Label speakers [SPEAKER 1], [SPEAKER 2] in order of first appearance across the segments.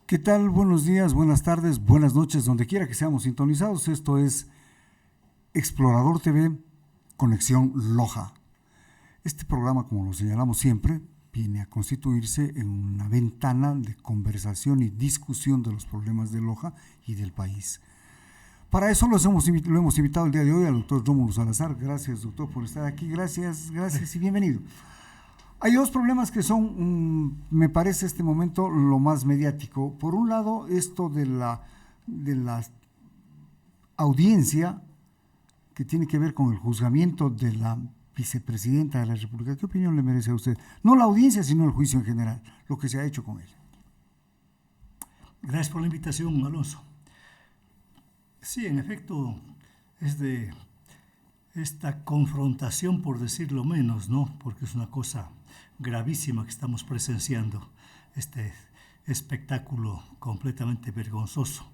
[SPEAKER 1] ¿Qué tal? Buenos días, buenas tardes, buenas noches, donde quiera que seamos sintonizados. Esto es Explorador TV, Conexión Loja. Este programa, como lo señalamos siempre, viene a constituirse en una ventana de conversación y discusión de los problemas de Loja y del país. Para eso lo hemos invitado el día de hoy al doctor Rómulo Salazar. Gracias, doctor, por estar aquí. Gracias y bienvenido. Hay dos problemas que son, me parece este momento, lo más mediático. Por un lado, esto de la audiencia que tiene que ver con el juzgamiento de la vicepresidenta de la República. ¿Qué opinión le merece a usted? No la audiencia, sino el juicio en general, lo que se ha hecho con ella.
[SPEAKER 2] Gracias por la invitación, Alonso. Sí, en efecto, es de esta confrontación, por decirlo menos, ¿no? Porque es una cosa gravísima que estamos presenciando, este espectáculo completamente vergonzoso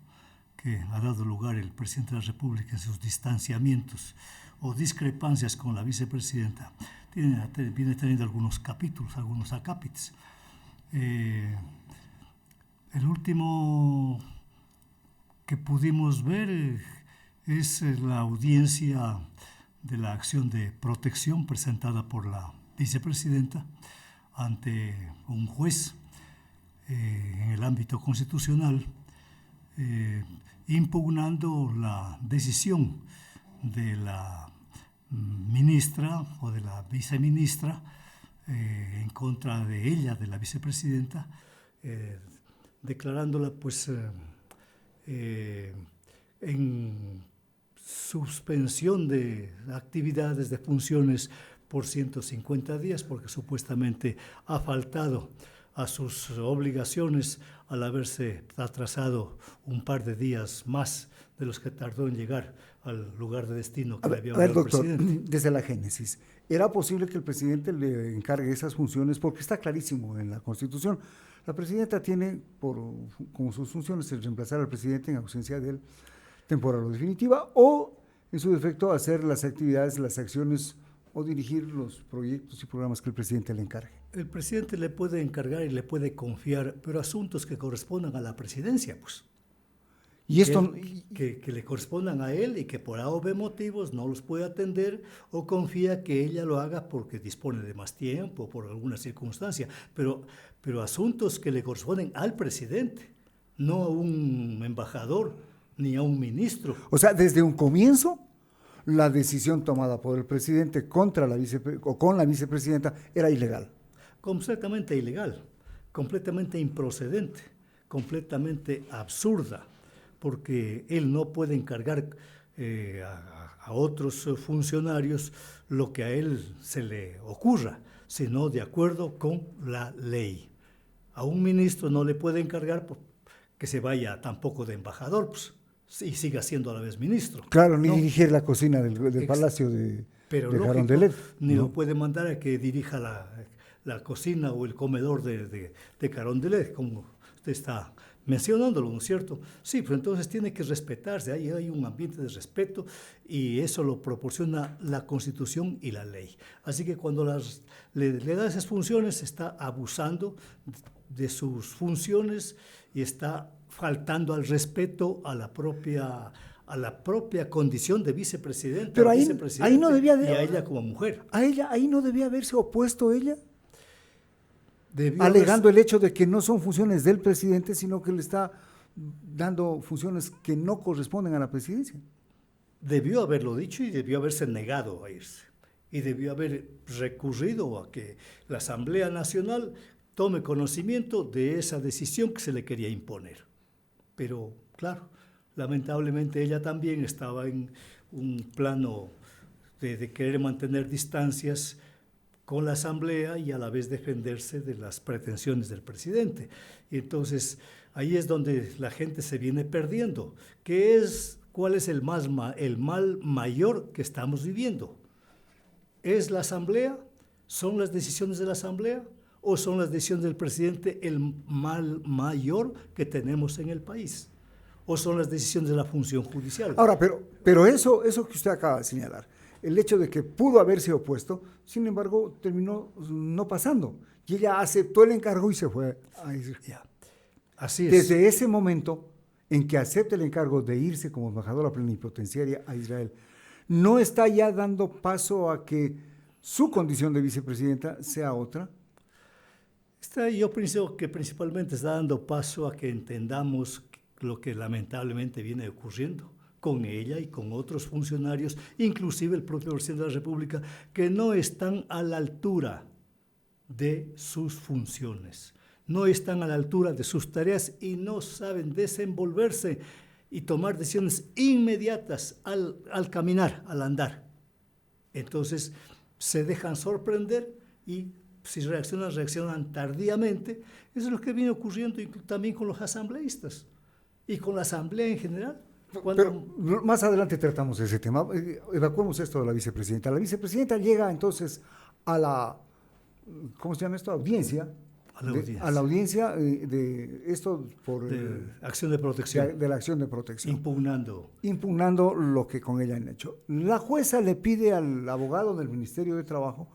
[SPEAKER 2] que ha dado lugar el presidente de la República en sus distanciamientos o discrepancias con la vicepresidenta. Viene teniendo algunos capítulos, algunos acápites. El último que pudimos ver es la audiencia de la acción de protección presentada por la vicepresidenta ante un juez en el ámbito constitucional, impugnando la decisión de la ministra o de la viceministra en contra de ella, de la vicepresidenta, declarándola pues en suspensión de actividades, de funciones por 150 días, porque supuestamente ha faltado a sus obligaciones al haberse atrasado un par de días más de los que tardó en llegar al lugar de destino que le había dado el presidente.
[SPEAKER 1] Doctor, desde la génesis, ¿era posible que el presidente le encargue esas funciones? Porque está clarísimo en la Constitución. La presidenta tiene como sus funciones el reemplazar al presidente en ausencia de él, temporal o definitiva, o en su defecto hacer las actividades, las acciones o dirigir los proyectos y programas que el presidente le encargue.
[SPEAKER 2] El presidente le puede encargar y le puede confiar, pero asuntos que correspondan a la presidencia, pues.
[SPEAKER 1] Y esto
[SPEAKER 2] que le correspondan a él y que por A o B motivos no los puede atender o confía que ella lo haga porque dispone de más tiempo, por alguna circunstancia, pero asuntos que le corresponden al presidente, no a un embajador ni a un ministro.
[SPEAKER 1] O sea, desde un comienzo, la decisión tomada por el presidente contra con la vicepresidenta era ilegal.
[SPEAKER 2] Completamente ilegal, completamente improcedente, completamente absurda, porque él no puede encargar a otros funcionarios lo que a él se le ocurra, sino de acuerdo con la ley. A un ministro no le puede encargar que se vaya tampoco de embajador, pues, y siga siendo a la vez ministro.
[SPEAKER 1] Claro, ni dirigir la cocina del palacio de Carondelet.
[SPEAKER 2] Ni lo puede mandar a que dirija la cocina o el comedor de Carondelet, como usted está mencionándolo, ¿no es cierto? Sí, pero entonces tiene que respetarse, ahí hay un ambiente de respeto y eso lo proporciona la Constitución y la ley. Así que cuando le da esas funciones, está abusando de sus funciones y está faltando al respeto a la propia condición de vicepresidenta.
[SPEAKER 1] Pero ahí no debía
[SPEAKER 2] y a ella como mujer.
[SPEAKER 1] Ahí no debía haberse opuesto ella, alegando el hecho de que no son funciones del presidente, sino que le está dando funciones que no corresponden a la presidencia.
[SPEAKER 2] Debió haberlo dicho y debió haberse negado a irse. Y debió haber recurrido a que la Asamblea Nacional tome conocimiento de esa decisión que se le quería imponer. Pero, claro, lamentablemente ella también estaba en un plano de querer mantener distancias con la Asamblea y a la vez defenderse de las pretensiones del presidente. Y entonces, ahí es donde la gente se viene perdiendo. ¿Cuál es el mal mayor que estamos viviendo? ¿Es la Asamblea? ¿Son las decisiones de la Asamblea? ¿O son las decisiones del presidente el mal mayor que tenemos en el país? ¿O son las decisiones de la función judicial?
[SPEAKER 1] Ahora, pero eso que usted acaba de señalar, el hecho de que pudo haberse opuesto, sin embargo, terminó no pasando. Y ella aceptó el encargo y se fue a ir.
[SPEAKER 2] Ya. Así es.
[SPEAKER 1] Desde ese momento en que acepta el encargo de irse como embajadora plenipotenciaria a Israel, ¿no está ya dando paso a que su condición de vicepresidenta sea otra?
[SPEAKER 2] Yo pienso que principalmente está dando paso a que entendamos lo que lamentablemente viene ocurriendo con ella y con otros funcionarios, inclusive el propio presidente de la República, que no están a la altura de sus funciones, no están a la altura de sus tareas y no saben desenvolverse y tomar decisiones inmediatas al caminar, al andar. Entonces se dejan sorprender y si reaccionan tardíamente. Eso es lo que viene ocurriendo también con los asambleístas y con la asamblea en general.
[SPEAKER 1] Pero más adelante tratamos ese tema. Evacuemos esto de la vicepresidenta. La vicepresidenta llega entonces a la, ¿cómo se llama esto? Audiencia. A la audiencia de esto por...
[SPEAKER 2] acción de protección.
[SPEAKER 1] De la acción de protección.
[SPEAKER 2] Impugnando
[SPEAKER 1] lo que con ella han hecho. La jueza le pide al abogado del Ministerio de Trabajo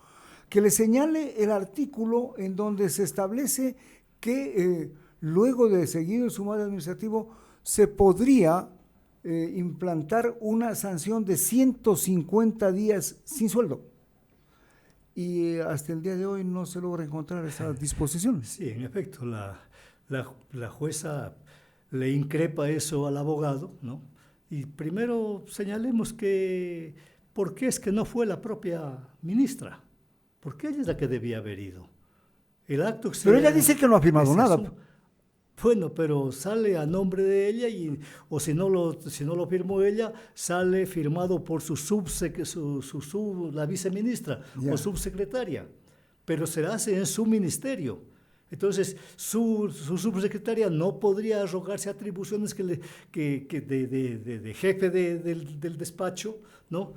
[SPEAKER 1] que le señale el artículo en donde se establece que luego de seguido el sumario administrativo se podría implantar una sanción de 150 días sin sueldo. Y hasta el día de hoy no se logra encontrar esa disposición.
[SPEAKER 2] Sí, en efecto, la jueza le increpa eso al abogado, ¿no? Y primero señalemos que ¿por qué es que no fue la propia ministra? Porque ella es la que debía haber ido. El acto que
[SPEAKER 1] pero ella dice que no ha firmado nada.
[SPEAKER 2] Bueno, pero sale a nombre de ella o si no lo firmó ella, sale firmado por la viceministra o subsecretaria, pero se hace en su ministerio. Entonces, su subsecretaria no podría arrogarse atribuciones de jefe del despacho, ¿no?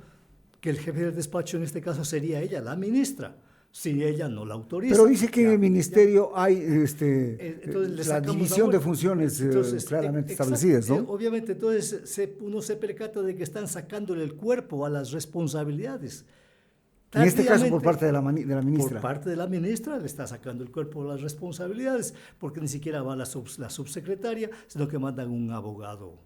[SPEAKER 2] Que el jefe del despacho en este caso sería ella, la ministra. Si ella no la autoriza.
[SPEAKER 1] Pero dice que en el ministerio hay la división de funciones claramente establecidas, ¿no?
[SPEAKER 2] Obviamente, entonces uno se percata de que están sacándole el cuerpo a las responsabilidades.
[SPEAKER 1] En este caso por parte de la ministra.
[SPEAKER 2] Por parte de la ministra le está sacando el cuerpo a las responsabilidades, porque ni siquiera va la subsecretaria, sino que mandan un abogado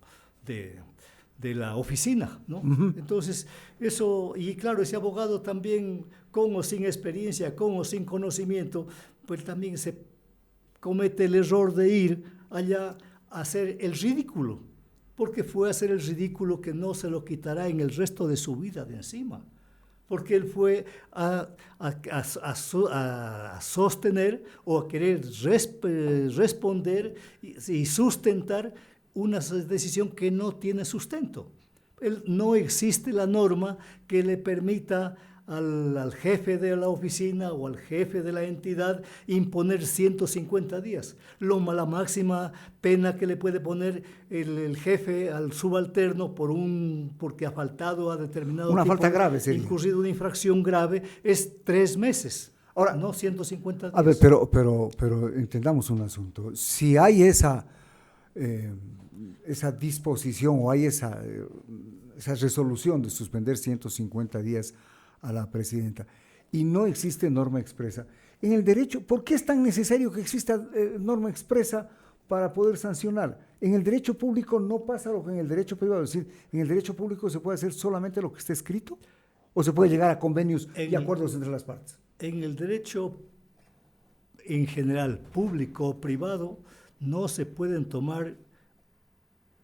[SPEAKER 2] de la oficina, ¿no? Uh-huh. Entonces, eso, y claro, ese abogado también, con o sin experiencia, con o sin conocimiento, pues también se comete el error de ir allá a hacer el ridículo, porque fue a hacer el ridículo que no se lo quitará en el resto de su vida de encima, porque él fue a sostener o a querer responder y sustentar una decisión que no tiene sustento. No existe la norma que le permita al jefe de la oficina o al jefe de la entidad imponer 150 días. La máxima pena que le puede poner el jefe al subalterno porque ha faltado a determinado
[SPEAKER 1] una falta grave, sería.
[SPEAKER 2] Incurrido una infracción grave, es 3 meses. Ahora, no 150 días.
[SPEAKER 1] A ver, pero entendamos un asunto. Si hay esa disposición o hay esa resolución de suspender 150 días a la presidenta y no existe norma expresa, en el derecho, ¿por qué es tan necesario que exista norma expresa para poder sancionar? En el derecho público no pasa lo que en el derecho privado, es decir, en el derecho público se puede hacer solamente lo que está escrito o se puede llegar a convenios y acuerdos entre las partes.
[SPEAKER 2] En el derecho en general, público o privado, no se pueden tomar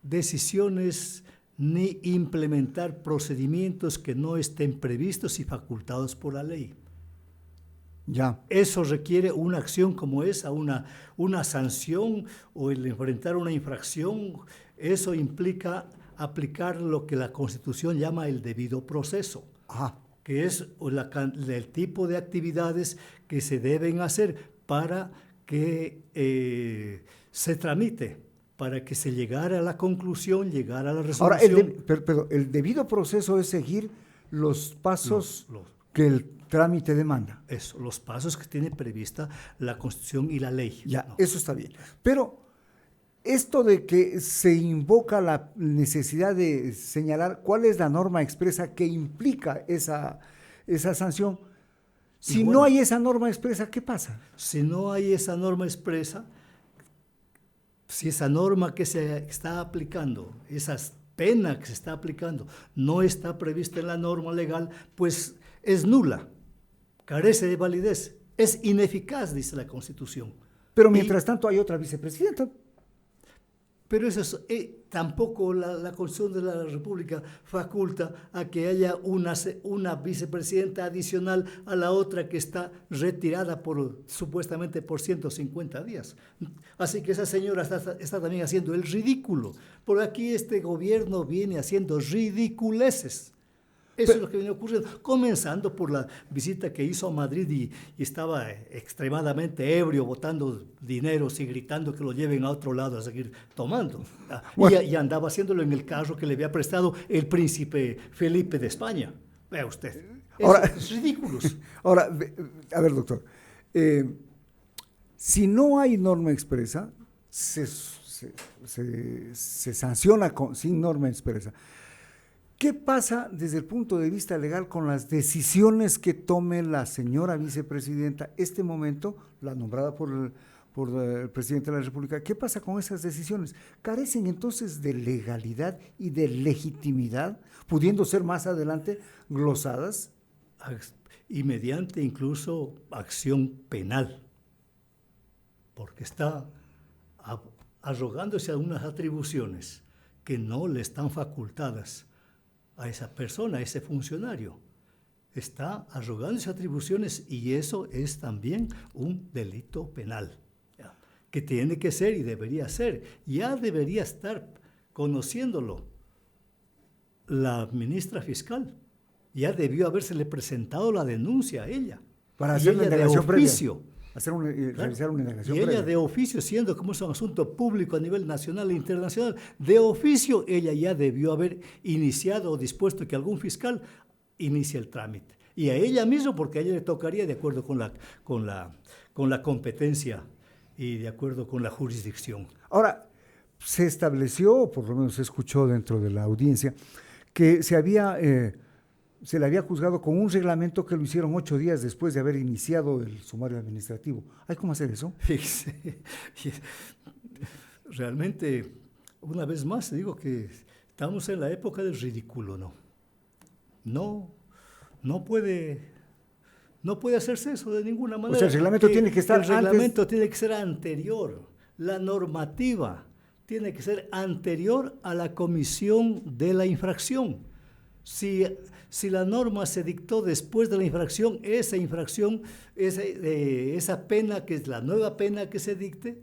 [SPEAKER 2] decisiones ni implementar procedimientos que no estén previstos y facultados por la ley.
[SPEAKER 1] Ya.
[SPEAKER 2] Eso requiere una acción como esa, una sanción o el enfrentar una infracción. Eso implica aplicar lo que la Constitución llama el debido proceso.
[SPEAKER 1] Ajá.
[SPEAKER 2] Que es el tipo de actividades que se deben hacer para que se tramite, para que se llegara a la conclusión, llegara a la resolución.
[SPEAKER 1] Ahora, el debido proceso es seguir los pasos que el trámite demanda.
[SPEAKER 2] Eso, los pasos que tiene prevista la Constitución y la ley.
[SPEAKER 1] Ya, no. Eso está bien. Pero esto de que se invoca la necesidad de señalar cuál es la norma expresa que implica esa sanción, si no hay esa norma expresa, ¿qué pasa?
[SPEAKER 2] Si no hay esa norma expresa, si esa norma que se está aplicando, esa pena que se está aplicando, no está prevista en la norma legal, pues es nula, carece de validez, es ineficaz, dice la Constitución.
[SPEAKER 1] Pero mientras tanto hay otra vicepresidenta.
[SPEAKER 2] Pero eso es, tampoco la Constitución de la República faculta a que haya una vicepresidenta adicional a la otra que está retirada supuestamente por 150 días. Así que esa señora está también haciendo el ridículo. Por aquí este gobierno viene haciendo ridiculeces. Eso es lo que viene ocurriendo, comenzando por la visita que hizo a Madrid y estaba extremadamente ebrio, botando dineros y gritando que lo lleven a otro lado a seguir tomando. Bueno. Y andaba haciéndolo en el carro que le había prestado el príncipe Felipe de España. Vea usted, es ridículos.
[SPEAKER 1] Ahora, a ver, doctor, si no hay norma expresa, se sanciona sin norma expresa. ¿Qué pasa desde el punto de vista legal con las decisiones que tome la señora vicepresidenta este momento, la nombrada por el presidente de la República? ¿Qué pasa con esas decisiones? ¿Carecen entonces de legalidad y de legitimidad, pudiendo ser más adelante glosadas?
[SPEAKER 2] Y mediante incluso acción penal, porque está arrogándose algunas atribuciones que no le están facultadas a esa persona, a ese funcionario. Está arrogándose atribuciones y eso es también un delito penal, ¿ya? Que tiene que ser y debería ser. Ya debería estar conociéndolo la ministra fiscal. Ya debió habérsele presentado la denuncia a ella.
[SPEAKER 1] Para hacer la indagación previa.
[SPEAKER 2] Realizar una indagación previa. Y ella de oficio, siendo como es un asunto público a nivel nacional e internacional, de oficio ella ya debió haber iniciado o dispuesto que algún fiscal inicie el trámite. Y a ella misma, porque a ella le tocaría de acuerdo con la competencia y de acuerdo con la jurisdicción.
[SPEAKER 1] Ahora, se estableció, o por lo menos se escuchó dentro de la audiencia, que se le había juzgado con un reglamento que lo hicieron 8 días después de haber iniciado el sumario administrativo. ¿Hay cómo hacer eso?
[SPEAKER 2] Realmente, una vez más, digo que estamos en la época del ridículo, ¿no? No puede hacerse eso de ninguna manera.
[SPEAKER 1] O sea, el reglamento tiene que estar
[SPEAKER 2] antes. El reglamento tiene que ser anterior. La normativa tiene que ser anterior a la comisión de la infracción. Si la norma se dictó después de la infracción, esa pena, que es la nueva pena que se dicte,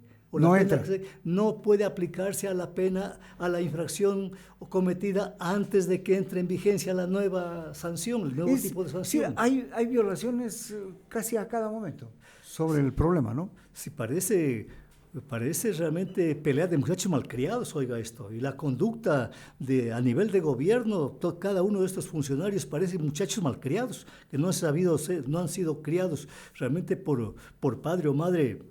[SPEAKER 2] no puede aplicarse a la infracción cometida antes de que entre en vigencia la nueva sanción, el nuevo tipo de sanción.
[SPEAKER 1] Sí, hay violaciones casi a cada momento sobre el problema, ¿no?
[SPEAKER 2] Sí, parece realmente pelea de muchachos malcriados, oiga esto. Y la conducta a nivel de gobierno, cada uno de estos funcionarios parece muchachos malcriados, que no han sido criados realmente por padre o madre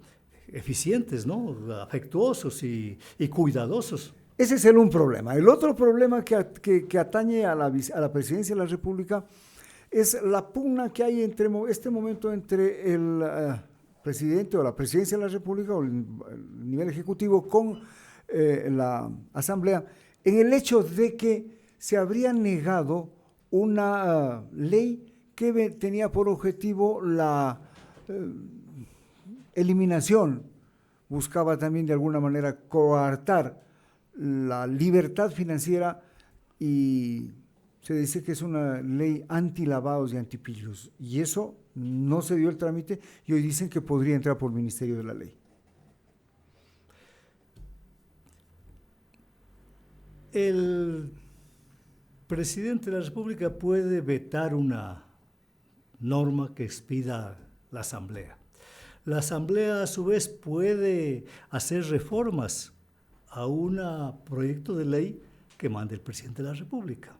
[SPEAKER 2] eficientes, ¿no? Afectuosos y cuidadosos.
[SPEAKER 1] Ese es un problema. El otro problema que atañe a la presidencia de la República es la pugna que hay este momento entre el presidente o la presidencia de la República o el nivel ejecutivo con la Asamblea en el hecho de que se habría negado una ley que tenía por objetivo la eliminación, buscaba también de alguna manera coartar la libertad financiera y se dice que es una ley antilavados y antipillos y eso no se dio el trámite y hoy dicen que podría entrar por el Ministerio de la Ley.
[SPEAKER 2] El presidente de la República puede vetar una norma que expida la Asamblea. La Asamblea, a su vez, puede hacer reformas a un proyecto de ley que mande el presidente de la República.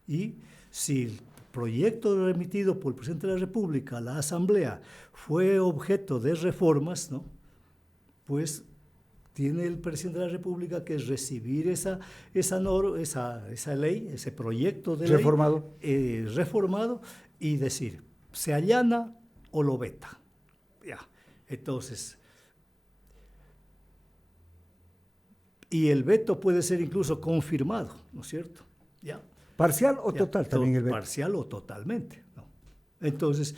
[SPEAKER 2] Y si el proyecto remitido por el presidente de la República a la Asamblea fue objeto de reformas, ¿no? Pues tiene el presidente de la República que recibir esa ley, ese proyecto de ley reformado y decir, ¿se allana o lo veta? Ya. Entonces, y el veto puede ser incluso confirmado, ¿no es cierto? ¿Ya?
[SPEAKER 1] ¿Parcial o total también el veto?
[SPEAKER 2] Parcial o totalmente, ¿no? Entonces,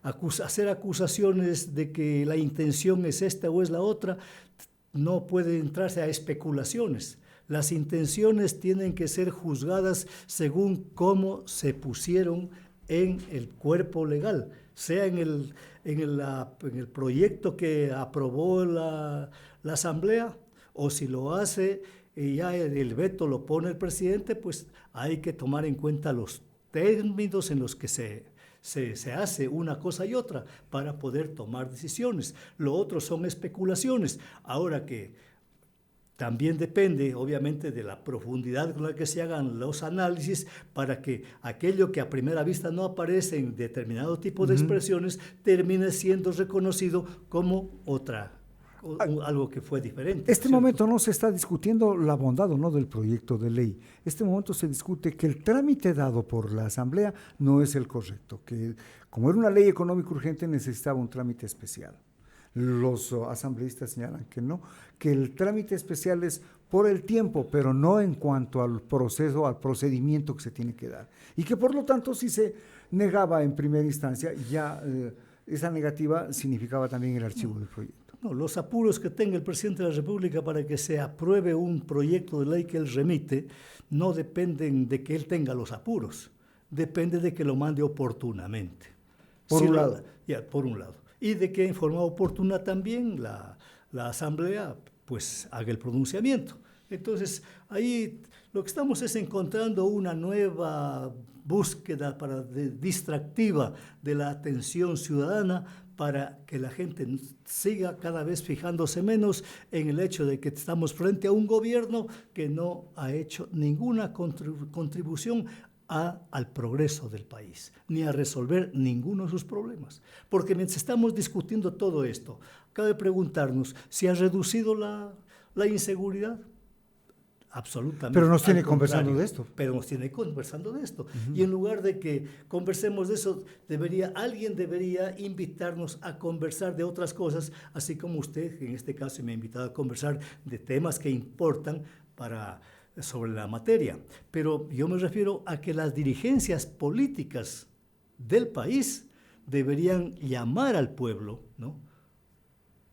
[SPEAKER 2] hacer acusaciones de que la intención es esta o es la otra, no puede entrarse a especulaciones. Las intenciones tienen que ser juzgadas según cómo se pusieron en el cuerpo legal, sea en el proyecto que aprobó la Asamblea, o si lo hace y ya el veto lo pone el presidente, pues hay que tomar en cuenta los términos en los que se hace una cosa y otra para poder tomar decisiones. Lo otro son especulaciones. Ahora que también depende, obviamente, de la profundidad con la que se hagan los análisis para que aquello que a primera vista no aparece en determinado tipo de expresiones termine siendo reconocido como algo que fue diferente.
[SPEAKER 1] Este momento no se está discutiendo la bondad o no del proyecto de ley. Este momento se discute que el trámite dado por la Asamblea no es el correcto, que como era una ley económica urgente necesitaba un trámite especial. Los asambleístas señalan que no, que el trámite especial es por el tiempo, pero no en cuanto al proceso, al procedimiento que se tiene que dar. Y que por lo tanto, si se negaba en primera instancia, ya esa negativa significaba también el archivo del proyecto.
[SPEAKER 2] No, los apuros que tenga el presidente de la República para que se apruebe un proyecto de ley que él remite no dependen de que él tenga los apuros, depende de que lo mande oportunamente.
[SPEAKER 1] Por un lado.
[SPEAKER 2] Por un lado. Y de que en forma oportuna también la Asamblea pues haga el pronunciamiento. Entonces, ahí lo que estamos es encontrando una nueva búsqueda distractiva de la atención ciudadana para que la gente siga cada vez fijándose menos en el hecho de que estamos frente a un gobierno que no ha hecho ninguna contribución al progreso del país, ni a resolver ninguno de sus problemas. Porque mientras estamos discutiendo todo esto, cabe preguntarnos si ha reducido la inseguridad. Absolutamente.
[SPEAKER 1] Pero nos tiene conversando de esto.
[SPEAKER 2] Pero nos tiene conversando de esto. Y en lugar de que conversemos de eso, alguien debería invitarnos a conversar de otras cosas, así como usted, en este caso, me ha invitado a conversar de temas que importan sobre la materia. Pero yo me refiero a que las dirigencias políticas del país deberían llamar al pueblo, ¿no?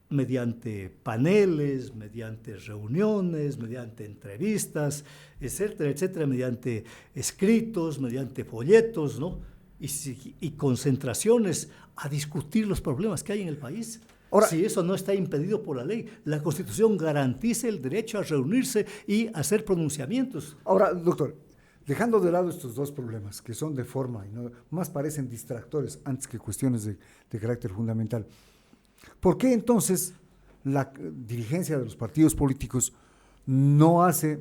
[SPEAKER 2] Mediante paneles, mediante reuniones, mediante entrevistas, etcétera, etcétera, mediante escritos, mediante folletos, ¿no? Y concentraciones a discutir los problemas que hay en el país. Ahora, si eso no está impedido por la ley, la Constitución garantiza el derecho a reunirse y hacer pronunciamientos.
[SPEAKER 1] Ahora, doctor, dejando de lado estos dos problemas, que son de forma y no, más parecen distractores antes que cuestiones de carácter fundamental, ¿por qué entonces la dirigencia de los partidos políticos no hace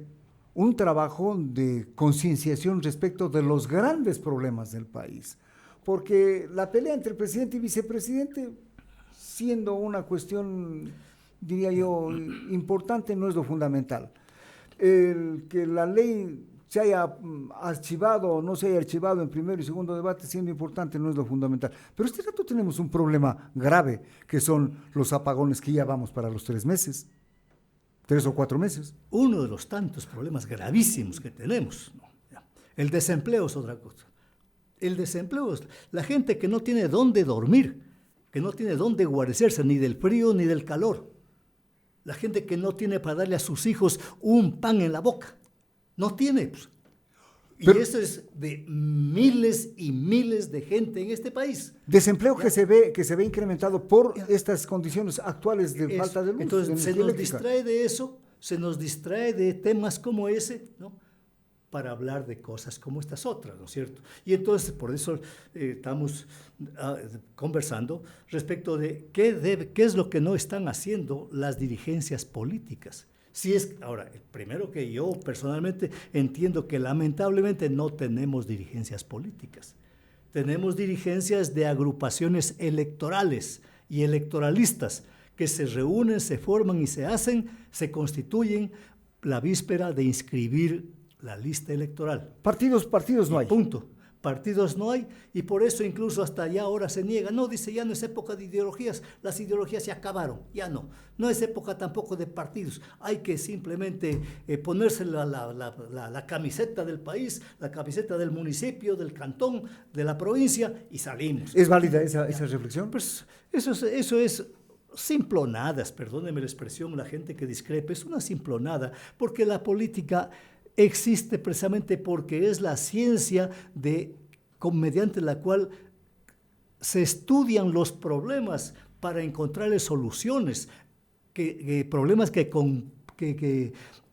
[SPEAKER 1] un trabajo de concienciación respecto de los grandes problemas del país? Porque la pelea entre presidente y vicepresidente, siendo una cuestión, diría yo, importante, no es lo fundamental. El que la ley se haya archivado o no se haya archivado en primero y segundo debate, siendo importante, no es lo fundamental. Pero este rato tenemos un problema grave, que son los apagones que ya vamos para los 3 meses, 3 o 4 meses.
[SPEAKER 2] Uno de los tantos problemas gravísimos que tenemos, ¿no? El desempleo es otra cosa. El desempleo es la gente que no tiene dónde dormir, que no tiene dónde guarecerse, ni del frío ni del calor. La gente que no tiene para darle a sus hijos un pan en la boca. No tiene. Y eso es de miles y miles de gente en este país.
[SPEAKER 1] Desempleo que se ve incrementado por estas condiciones actuales de falta de luz.
[SPEAKER 2] Entonces se nos distrae de eso, se nos distrae de temas como ese, ¿no? Para hablar de cosas como estas otras, ¿no es cierto? Y entonces por eso estamos conversando respecto de qué es lo que no están haciendo las dirigencias políticas. Ahora, primero que yo personalmente entiendo que lamentablemente no tenemos dirigencias políticas. Tenemos dirigencias de agrupaciones electorales y electoralistas que se reúnen, se forman y se constituyen la víspera de inscribir la lista electoral.
[SPEAKER 1] Partidos no hay.
[SPEAKER 2] Punto. partidos no hay, y por eso incluso hasta ya ahora se niega. No, dice, ya no es época de ideologías, las ideologías se acabaron, ya no. No es época tampoco de partidos, hay que simplemente ponerse la camiseta del país, la camiseta del municipio, del cantón, de la provincia, y salimos.
[SPEAKER 1] ¿Es válida esa reflexión?
[SPEAKER 2] Pues eso es simplonadas, perdóneme la expresión, la gente que discrepa, es una simplonada, porque la política existe precisamente porque es la ciencia mediante la cual se estudian los problemas para encontrarles soluciones, problemas que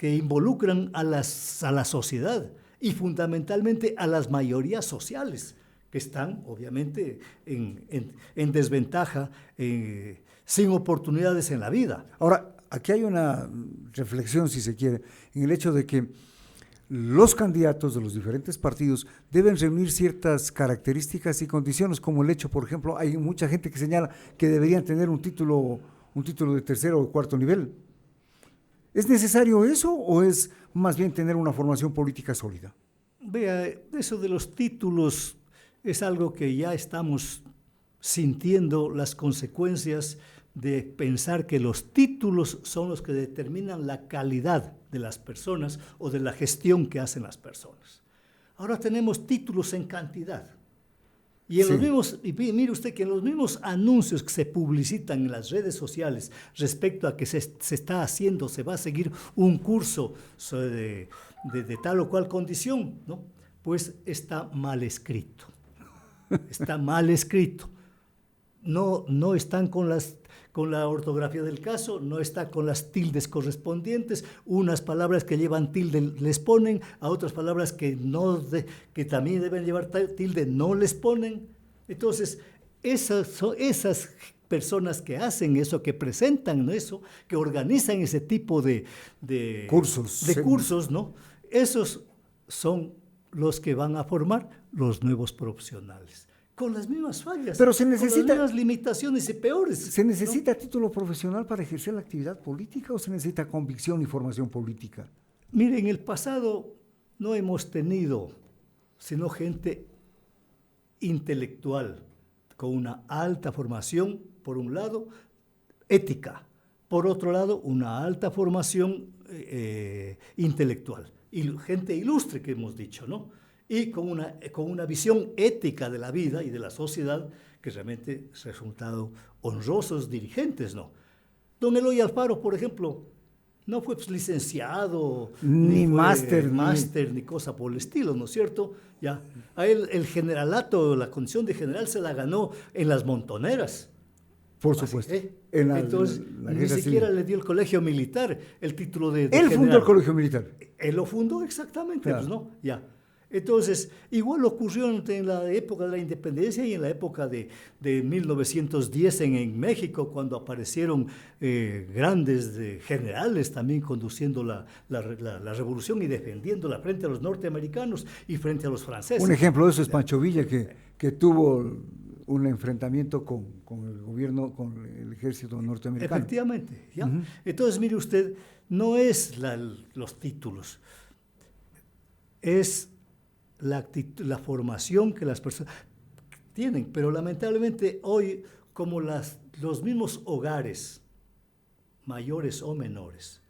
[SPEAKER 2] involucran a la sociedad y fundamentalmente a las mayorías sociales, que están obviamente en desventaja, sin oportunidades en la vida.
[SPEAKER 1] Ahora, aquí hay una reflexión, si se quiere, en el hecho de que los candidatos de los diferentes partidos deben reunir ciertas características y condiciones, como el hecho, por ejemplo, hay mucha gente que señala que deberían tener un título de tercero o cuarto nivel. ¿Es necesario eso o es más bien tener una formación política sólida?
[SPEAKER 2] Vea, eso de los títulos es algo que ya estamos sintiendo las consecuencias de pensar que los títulos son los que determinan la calidad de las personas o de la gestión que hacen las personas. Ahora tenemos títulos en cantidad. Y mire usted que en los mismos anuncios que se publicitan en las redes sociales respecto a que se está haciendo, se va a seguir un curso de tal o cual condición, ¿no? Pues está mal escrito. Está mal escrito. No están con la ortografía del caso, no está con las tildes correspondientes, unas palabras que llevan tilde les ponen, a otras palabras que también deben llevar tilde no les ponen. Entonces, esas personas que hacen eso, que presentan eso, que organizan ese tipo de cursos, ¿no? Esos son los que van a formar los nuevos profesionales. Con las mismas fallas,
[SPEAKER 1] pero
[SPEAKER 2] con las mismas limitaciones y peores.
[SPEAKER 1] ¿Se necesita título profesional para ejercer la actividad política o se necesita convicción y formación política?
[SPEAKER 2] Mire, en el pasado no hemos tenido sino gente intelectual, con una alta formación, por un lado, ética, por otro lado, una alta formación intelectual, y gente ilustre que hemos dicho, ¿no? Y con una visión ética de la vida y de la sociedad que realmente ha resultado honrosos dirigentes, ¿no? Don Eloy Alfaro, por ejemplo, no fue licenciado,
[SPEAKER 1] ni máster,
[SPEAKER 2] ni cosa por el estilo, ¿no es cierto? Ya, a él el generalato, la condición de general se la ganó en las montoneras.
[SPEAKER 1] Por supuesto.
[SPEAKER 2] Entonces, ni siquiera le dio el colegio militar el título de
[SPEAKER 1] él
[SPEAKER 2] general.
[SPEAKER 1] Fundó el colegio militar.
[SPEAKER 2] Él lo fundó exactamente,
[SPEAKER 1] claro.
[SPEAKER 2] Pues, ¿no? Ya. Entonces, igual ocurrió en la época de la independencia y en la época de 1910 en México, cuando aparecieron grandes generales también conduciendo la revolución y defendiéndola frente a los norteamericanos y frente a los franceses.
[SPEAKER 1] Un ejemplo de eso es Pancho Villa, que tuvo un enfrentamiento con el gobierno, con el ejército norteamericano.
[SPEAKER 2] Efectivamente, ¿ya? Uh-huh. Entonces, mire usted, no es los títulos, es la formación que las personas tienen, pero lamentablemente hoy, como los mismos hogares, mayores o menores,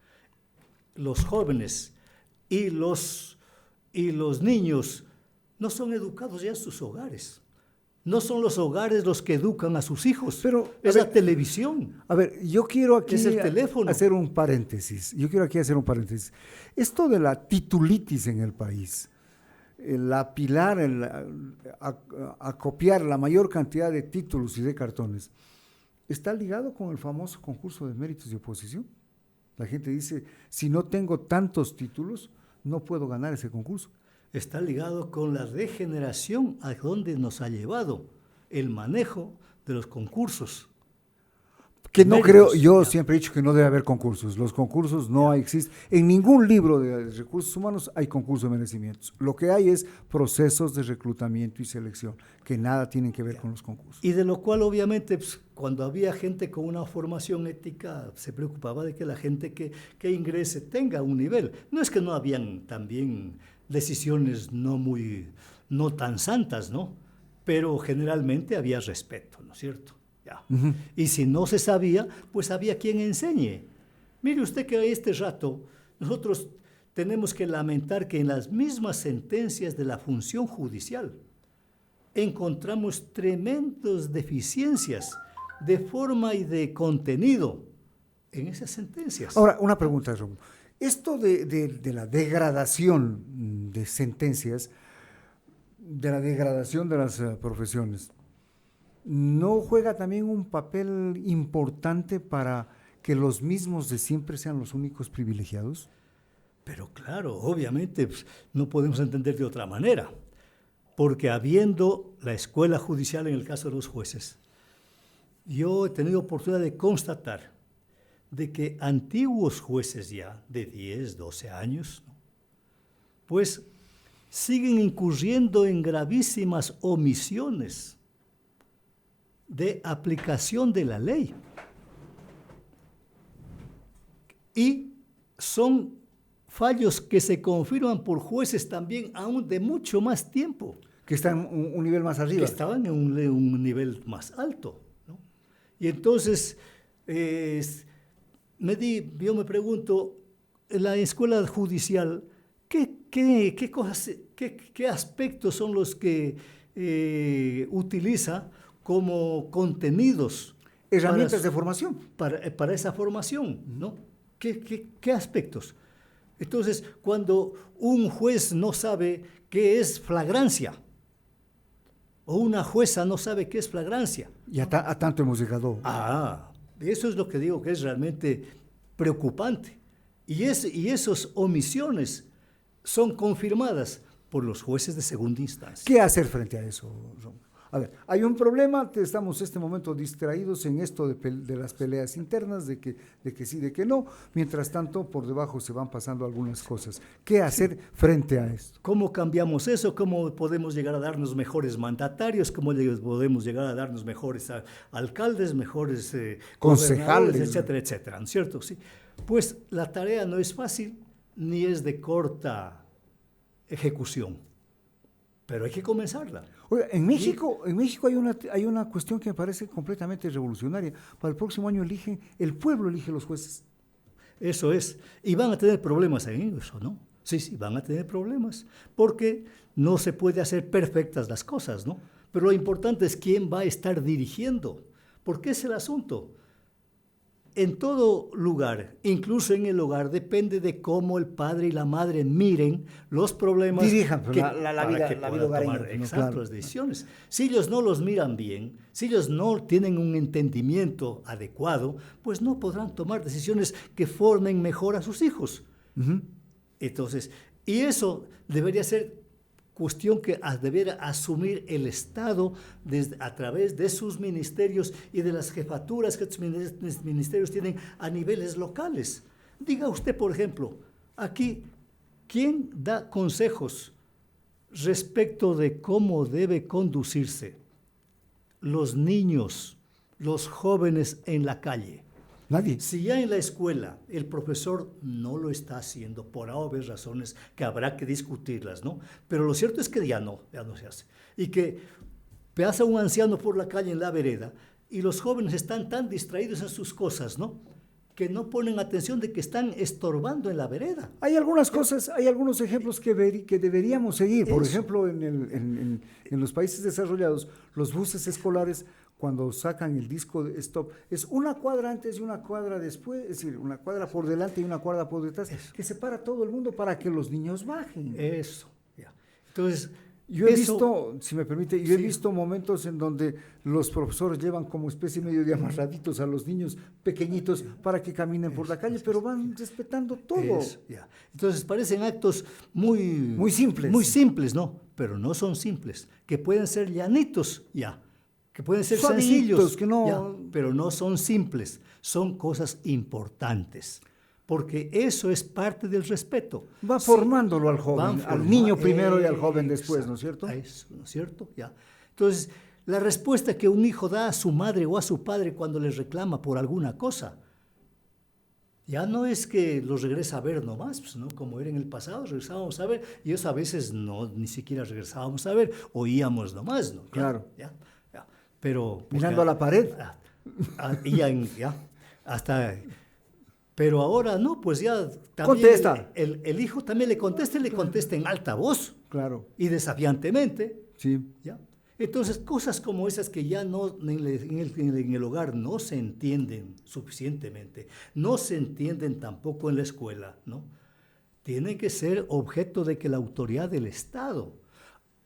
[SPEAKER 2] los jóvenes y los niños no son educados ya en sus hogares. No son los hogares los que educan a sus hijos, pero es la televisión.
[SPEAKER 1] A ver, yo quiero aquí
[SPEAKER 2] es el teléfono.
[SPEAKER 1] hacer un paréntesis. Esto de la titulitis en el país, el apilar, acopiar la mayor cantidad de títulos y de cartones, está ligado con el famoso concurso de méritos de oposición. La gente dice, si no tengo tantos títulos, no puedo ganar ese concurso.
[SPEAKER 2] Está ligado con la degeneración a donde nos ha llevado el manejo de los concursos.
[SPEAKER 1] Que no creo, yo siempre he dicho que no debe haber concursos. Los concursos no existen. En ningún libro de recursos humanos hay concurso de merecimientos. Lo que hay es procesos de reclutamiento y selección, que nada tienen que ver con los concursos.
[SPEAKER 2] Y de lo cual, obviamente, pues, cuando había gente con una formación ética, se preocupaba de que la gente que ingrese tenga un nivel. No es que no habían también decisiones no tan santas, ¿no? Pero generalmente había respeto, ¿no es cierto? Ya. Y si no se sabía, pues había quien enseñe. Mire usted que a este rato nosotros tenemos que lamentar que en las mismas sentencias de la función judicial encontramos tremendas deficiencias de forma y de contenido en esas sentencias.
[SPEAKER 1] Ahora, una pregunta, Rómulo. Esto de la degradación de sentencias, de la degradación de las profesiones, ¿no juega también un papel importante para que los mismos de siempre sean los únicos privilegiados?
[SPEAKER 2] Pero claro, obviamente pues, no podemos entender de otra manera, porque habiendo la escuela judicial en el caso de los jueces, yo he tenido oportunidad de constatar de que antiguos jueces ya de 10, 12 años, ¿no?, pues siguen incurriendo en gravísimas omisiones de aplicación de la ley. Y son fallos que se confirman por jueces también aún de mucho más tiempo.
[SPEAKER 1] Que están un nivel más arriba.
[SPEAKER 2] Que estaban en un nivel más alto, ¿no? Y entonces, yo me pregunto, en la escuela judicial, ¿qué aspectos son los que utiliza como contenidos?
[SPEAKER 1] Herramientas de formación.
[SPEAKER 2] Para esa formación, ¿no? ¿Qué aspectos? Entonces, cuando un juez no sabe qué es flagrancia, o una jueza no sabe qué es flagrancia.
[SPEAKER 1] Y a tanto hemos llegado.
[SPEAKER 2] Eso es lo que digo que es realmente preocupante. Y esas omisiones son confirmadas por los jueces de segunda instancia.
[SPEAKER 1] ¿Qué hacer frente a eso, Rómulo? A ver, hay un problema, estamos en este momento distraídos en esto de las peleas internas, de que sí, de que no. Mientras tanto, por debajo se van pasando algunas cosas. ¿Qué hacer frente a esto?
[SPEAKER 2] ¿Cómo cambiamos eso? ¿Cómo podemos llegar a darnos mejores mandatarios? ¿Cómo podemos llegar a darnos mejores alcaldes, mejores
[SPEAKER 1] concejales,
[SPEAKER 2] etcétera, etcétera? ¿No es cierto? Sí. Pues la tarea no es fácil ni es de corta ejecución, pero hay que comenzarla.
[SPEAKER 1] Oiga, en México hay una cuestión que me parece completamente revolucionaria. Para el próximo año el pueblo elige los jueces.
[SPEAKER 2] Eso es. Y van a tener problemas en eso, ¿no? Sí, van a tener problemas. Porque no se puede hacer perfectas las cosas, ¿no? Pero lo importante es quién va a estar dirigiendo. Porque es el asunto. En todo lugar, incluso en el hogar, depende de cómo el padre y la madre miren los problemas.
[SPEAKER 1] Dirijan
[SPEAKER 2] la vida tomar exactas decisiones. Si ellos no los miran bien, si ellos no tienen un entendimiento adecuado, pues no podrán tomar decisiones que formen mejor a sus hijos. Entonces, y eso debería ser cuestión que debiera asumir el Estado a través de sus ministerios y de las jefaturas que estos ministerios tienen a niveles locales. Diga usted, por ejemplo, aquí, ¿quién da consejos respecto de cómo debe conducirse los niños, los jóvenes en la calle?
[SPEAKER 1] Nadie.
[SPEAKER 2] Si ya en la escuela el profesor no lo está haciendo por obvias razones que habrá que discutirlas, ¿no? Pero lo cierto es que ya no se hace. Y que pasa un anciano por la calle en la vereda y los jóvenes están tan distraídos en sus cosas, ¿no?, que no ponen atención de que están estorbando en la vereda.
[SPEAKER 1] Hay algunas cosas, hay algunos ejemplos que deberíamos seguir. Por ejemplo, en los países desarrollados, los buses escolares, cuando sacan el disco de stop, es una cuadra antes y una cuadra después, es decir, una cuadra por delante y una cuadra por detrás, que separa a todo el mundo para que los niños bajen.
[SPEAKER 2] Eso, ya. Entonces,
[SPEAKER 1] yo he visto, si me permite, he visto momentos en donde los profesores llevan como especie medio de amarraditos a los niños pequeñitos para que caminen por la calle, pero van respetando todo.
[SPEAKER 2] Ya. Entonces, parecen actos muy simples, ¿no? Pero no son simples, que pueden ser llanitos, que pueden ser sencillos, pero no son simples, son cosas importantes, porque eso es parte del respeto.
[SPEAKER 1] Va formándolo al joven, al niño primero y al joven después, ¿no es cierto?
[SPEAKER 2] Eso, ¿no es cierto? Ya. Entonces, la respuesta que un hijo da a su madre o a su padre cuando les reclama por alguna cosa Ya no es que los regresa a ver nomás, pues, ¿no? Como era en el pasado, regresábamos a ver, y eso a veces no, ni siquiera regresábamos a ver, oíamos nomás, ¿no? Ya,
[SPEAKER 1] Claro.
[SPEAKER 2] ya, ya. Pero,
[SPEAKER 1] Mirando a la pared.
[SPEAKER 2] ya, hasta, pero ahora no, pues ya también
[SPEAKER 1] Contesta.
[SPEAKER 2] el hijo también le contesta en alta voz
[SPEAKER 1] Claro.
[SPEAKER 2] y desafiantemente,
[SPEAKER 1] Sí.
[SPEAKER 2] ¿ya? Entonces, cosas como esas que ya no, en el hogar no se entienden suficientemente, no se entienden tampoco en la escuela, ¿no? Tienen que ser objeto de que la autoridad del Estado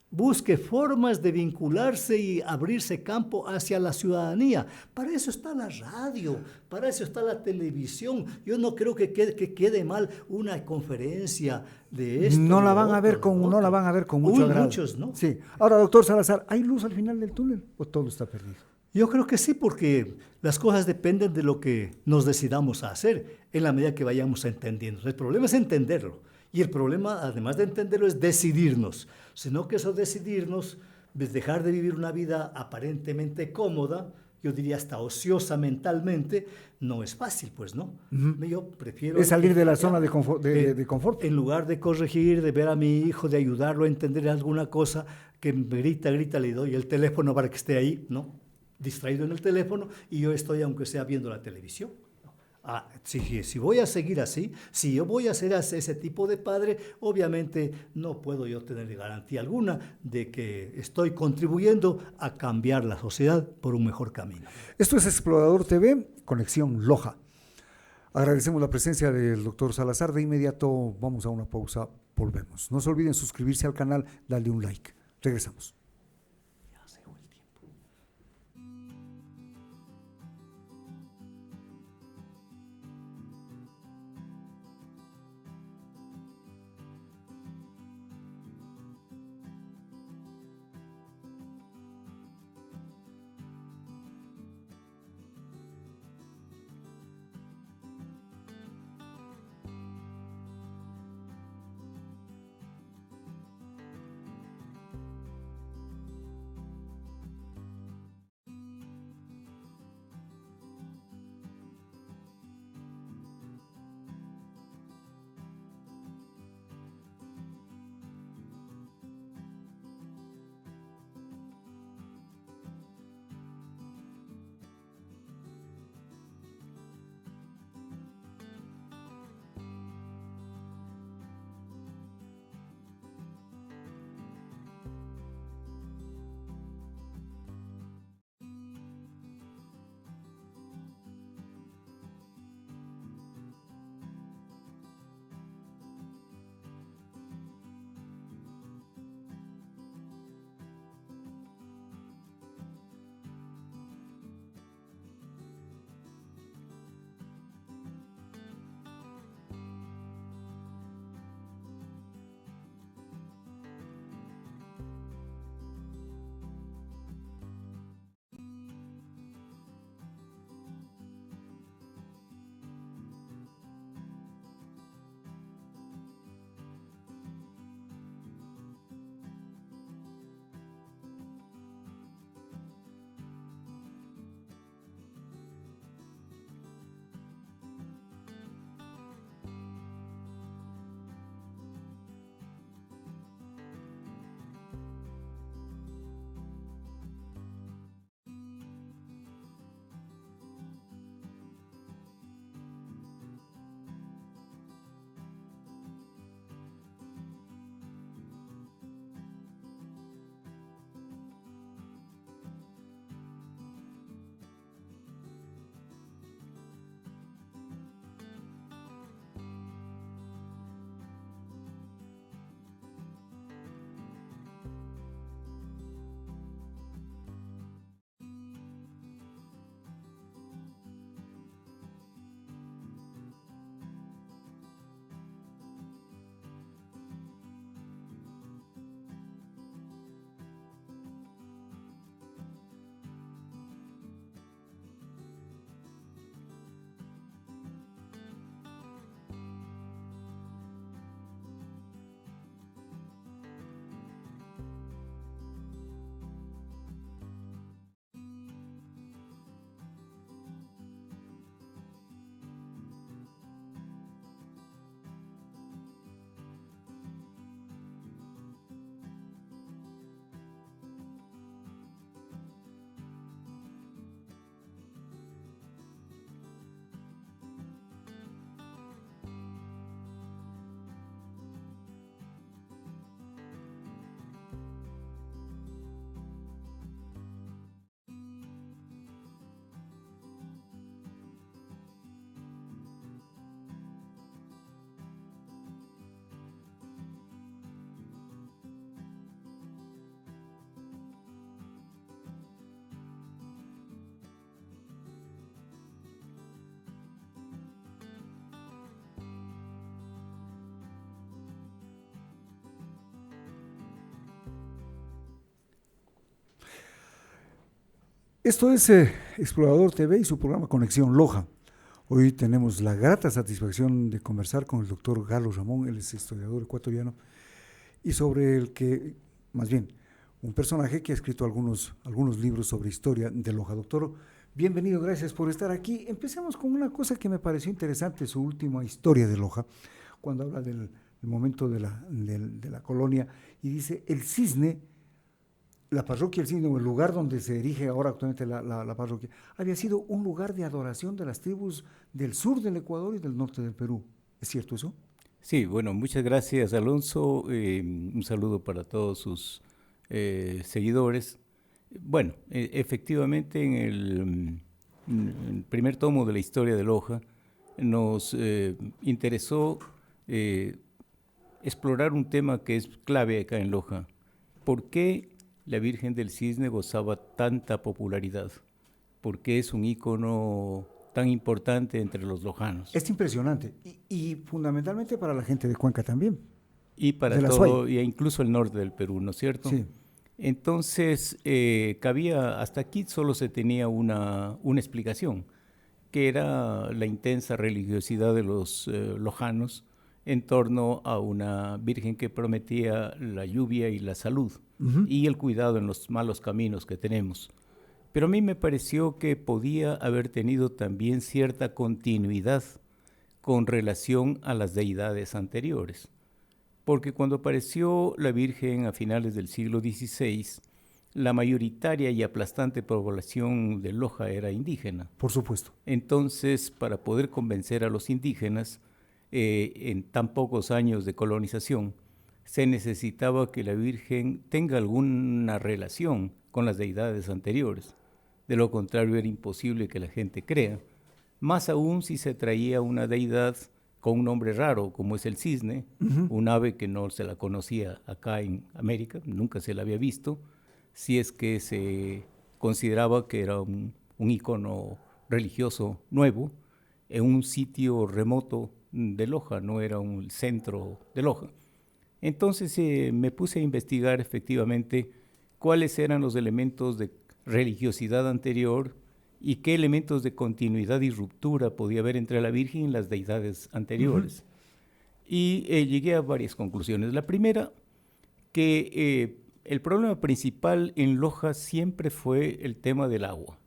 [SPEAKER 2] busque formas de vincularse y abrirse campo hacia la ciudadanía. Para eso está la radio, para eso está la televisión. Yo no creo que quede mal una conferencia de esto.
[SPEAKER 1] No la
[SPEAKER 2] lo
[SPEAKER 1] van a ver
[SPEAKER 2] otro, lo
[SPEAKER 1] no la
[SPEAKER 2] otro.
[SPEAKER 1] van a ver con mucho agrado.
[SPEAKER 2] Muchos, ¿no?
[SPEAKER 1] Sí. Ahora, doctor Salazar, ¿hay luz al final del túnel o todo está perdido?
[SPEAKER 2] Yo creo que sí, porque las cosas dependen de lo que nos decidamos a hacer en la medida que vayamos entendiendo. El problema es entenderlo. Y el problema, además de entenderlo, es decidirnos. Sino que eso decidirnos, es dejar de vivir una vida aparentemente cómoda, yo diría hasta ociosa mentalmente, no es fácil, pues, ¿no? Yo prefiero...
[SPEAKER 1] Es salir de la zona de confort.
[SPEAKER 2] En lugar de corregir, de ver a mi hijo, de ayudarlo a entender alguna cosa, que grita, le doy el teléfono para que esté ahí, ¿no? Distraído en el teléfono, y yo estoy, aunque sea, viendo la televisión. Si voy a seguir así, si yo voy a ser ese tipo de padre, obviamente no puedo yo tener garantía alguna de que estoy contribuyendo a cambiar la sociedad por un mejor camino.
[SPEAKER 1] Esto es Explorador TV, Conexión Loja. Agradecemos la presencia del doctor Salazar. De inmediato vamos a una pausa, volvemos. No se olviden suscribirse al canal, darle un like. Regresamos. Esto es Explorador TV y su programa Conexión Loja. Hoy tenemos la grata satisfacción de conversar con el doctor Galo Ramón, él es historiador ecuatoriano, y sobre el que, más bien, un personaje que ha escrito algunos libros sobre historia de Loja. Doctor, bienvenido, gracias por estar aquí. Empecemos con una cosa que me pareció interesante, su última historia de Loja, cuando habla del momento de la colonia, y dice, el Cisne, la parroquia El Cisne, o el lugar donde se erige ahora actualmente la parroquia, había sido un lugar de adoración de las tribus del sur del Ecuador y del norte del Perú. ¿Es cierto eso?
[SPEAKER 3] Sí, bueno, muchas gracias, Alonso. Un saludo para todos sus seguidores. Bueno, efectivamente en el primer tomo de la historia de Loja nos interesó explorar un tema que es clave acá en Loja. ¿Por qué la Virgen del Cisne gozaba tanta popularidad? ¿Por qué es un ícono tan importante entre los lojanos?
[SPEAKER 1] Es impresionante y fundamentalmente para la gente de Cuenca también.
[SPEAKER 3] Y para todo, y incluso el norte del Perú, ¿no es cierto?
[SPEAKER 1] Sí.
[SPEAKER 3] Entonces, hasta aquí solo se tenía una explicación, que era la intensa religiosidad de los lojanos en torno a una virgen que prometía la lluvia y la salud y el cuidado en los malos caminos que tenemos. Pero a mí me pareció que podía haber tenido también cierta continuidad con relación a las deidades anteriores. Porque cuando apareció la Virgen a finales del siglo XVI, la mayoritaria y aplastante población de Loja era indígena.
[SPEAKER 1] Por supuesto.
[SPEAKER 3] Entonces, para poder convencer a los indígenas, en tan pocos años de colonización, se necesitaba que la Virgen tenga alguna relación con las deidades anteriores. De lo contrario, era imposible que la gente crea. Más aún si se traía una deidad con un nombre raro, como es el cisne, un ave que no se la conocía acá en América, nunca se la había visto, si es que se consideraba que era un ícono religioso nuevo, en un sitio remoto de Loja, no era un centro de Loja. Entonces me puse a investigar efectivamente cuáles eran los elementos de religiosidad anterior y qué elementos de continuidad y ruptura podía haber entre la Virgen y las deidades anteriores. Y llegué a varias conclusiones. La primera, que el problema principal en Loja siempre fue el tema del agua,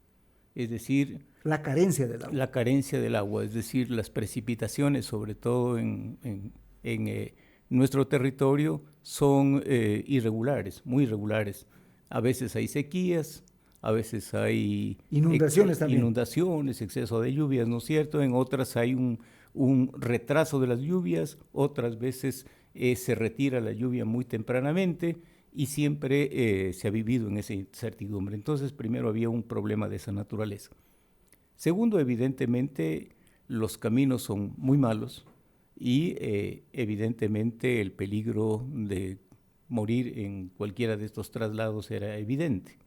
[SPEAKER 3] es decir,
[SPEAKER 1] la carencia del agua.
[SPEAKER 3] La carencia del agua, es decir, las precipitaciones, sobre todo en nuestro territorio, son irregulares, muy irregulares. A veces hay sequías, a veces hay
[SPEAKER 1] inundaciones también.
[SPEAKER 3] Inundaciones, exceso de lluvias, ¿no es cierto? En otras hay un retraso de las lluvias, otras veces se retira la lluvia muy tempranamente y siempre se ha vivido en esa incertidumbre. Entonces, primero había un problema de esa naturaleza. Segundo, evidentemente, los caminos son muy malos y evidentemente el peligro de morir en cualquiera de estos traslados era evidente.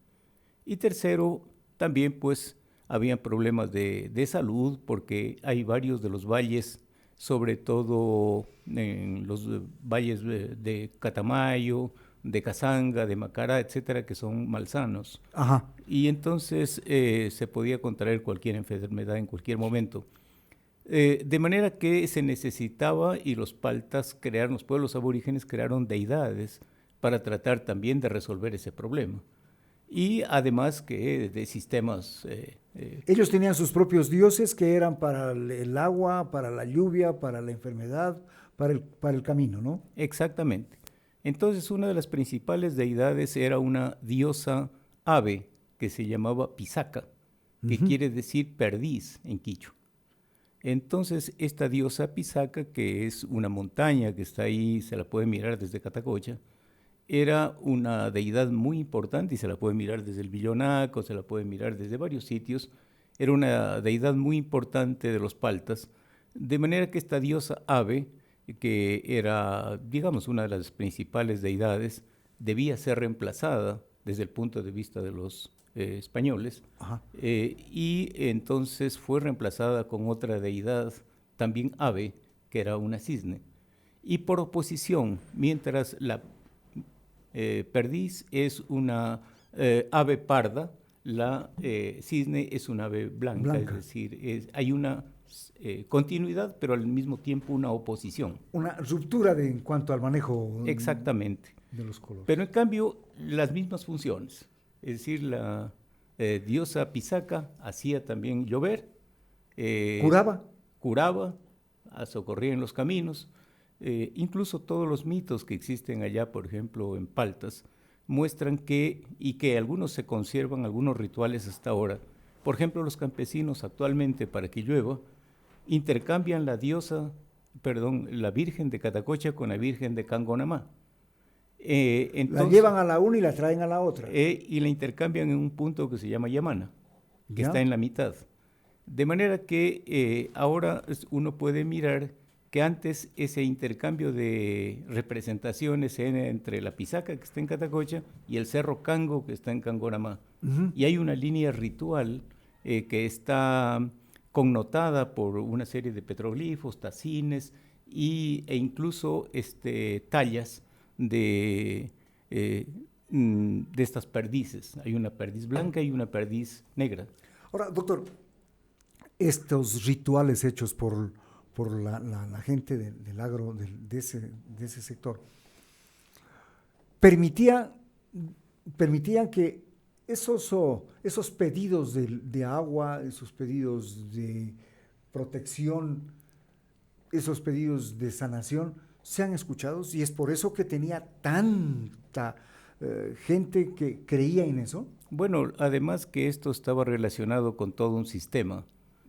[SPEAKER 3] Y tercero, también pues había problemas de salud porque hay varios de los valles, sobre todo en los valles de Catamayo, de Cazanga, de Macará, etcétera, que son malsanos.
[SPEAKER 1] Ajá.
[SPEAKER 3] Y entonces se podía contraer cualquier enfermedad en cualquier momento. De manera que se necesitaba, y los paltas crearon, los pueblos aborígenes crearon deidades para tratar también de resolver ese problema. Y además que de sistemas...
[SPEAKER 1] Ellos tenían sus propios dioses que eran para el agua, para la lluvia, para la enfermedad, para el camino, ¿no?
[SPEAKER 3] Exactamente. Entonces una de las principales deidades era una diosa ave que se llamaba Pisaca, que quiere decir perdiz en quichua. Entonces esta diosa Pisaca, que es una montaña que está ahí, se la puede mirar desde Catacocha, era una deidad muy importante y se la puede mirar desde el Villonaco, se la puede mirar desde varios sitios. Era una deidad muy importante de los paltas, de manera que esta diosa ave, que era, digamos, una de las principales deidades, debía ser reemplazada desde el punto de vista de los españoles, y entonces fue reemplazada con otra deidad, también ave, que era una cisne. Y por oposición, mientras la perdiz es una ave parda, la cisne es un ave blanca. Es decir, hay una continuidad, pero al mismo tiempo una oposición.
[SPEAKER 1] Una ruptura en cuanto al manejo.
[SPEAKER 3] Exactamente.
[SPEAKER 1] De los colores.
[SPEAKER 3] Pero en cambio, las mismas funciones. Es decir, la diosa Pisaca hacía también llover. Curaba, socorría en los caminos. Incluso todos los mitos que existen allá, por ejemplo, en Paltas, muestran que algunos se conservan, algunos rituales hasta ahora. Por ejemplo, los campesinos actualmente, para que llueva, intercambian la Virgen de Catacocha con la Virgen de Cangonamá.
[SPEAKER 1] La llevan a la una y la traen a la otra.
[SPEAKER 3] Y la intercambian en un punto que se llama Yamana, que está en la mitad. De manera que ahora uno puede mirar que antes ese intercambio de representaciones era entre la Pisaca, que está en Catacocha, y el Cerro Cango, que está en Cangonamá. Y hay una línea ritual que está connotada por una serie de petroglifos, tacines e incluso tallas de estas perdices. Hay una perdiz blanca y una perdiz negra.
[SPEAKER 1] Ahora, doctor, estos rituales hechos por la gente del agro, de ese sector, permitían que esos pedidos de agua, esos pedidos de protección, esos pedidos de sanación sean escuchados, y es por eso que tenía tanta gente que creía en eso.
[SPEAKER 3] Bueno, además que esto estaba relacionado con todo un sistema.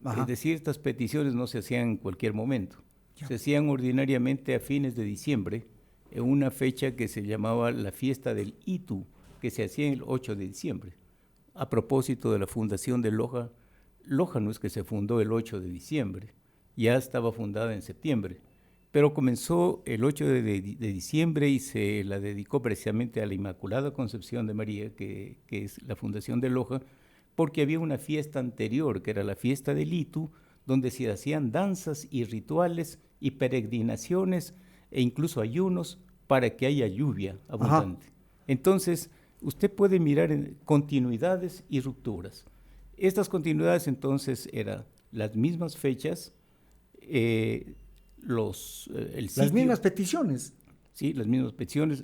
[SPEAKER 1] Ajá.
[SPEAKER 3] Es decir, estas peticiones no se hacían en cualquier momento. Se hacían ordinariamente a fines de diciembre, en una fecha que se llamaba la fiesta del Itu, que se hacía el 8 de diciembre. A propósito de la fundación de Loja, Loja no es que se fundó el 8 de diciembre, ya estaba fundada en septiembre, pero comenzó el 8 de diciembre y se la dedicó precisamente a la Inmaculada Concepción de María, que es la fundación de Loja, porque había una fiesta anterior, que era la fiesta del Itu, donde se hacían danzas y rituales y peregrinaciones e incluso ayunos para que haya lluvia abundante. Ajá. Entonces, usted puede mirar en continuidades y rupturas. Estas continuidades entonces eran las mismas fechas,
[SPEAKER 1] las mismas peticiones.
[SPEAKER 3] Sí, las mismas peticiones.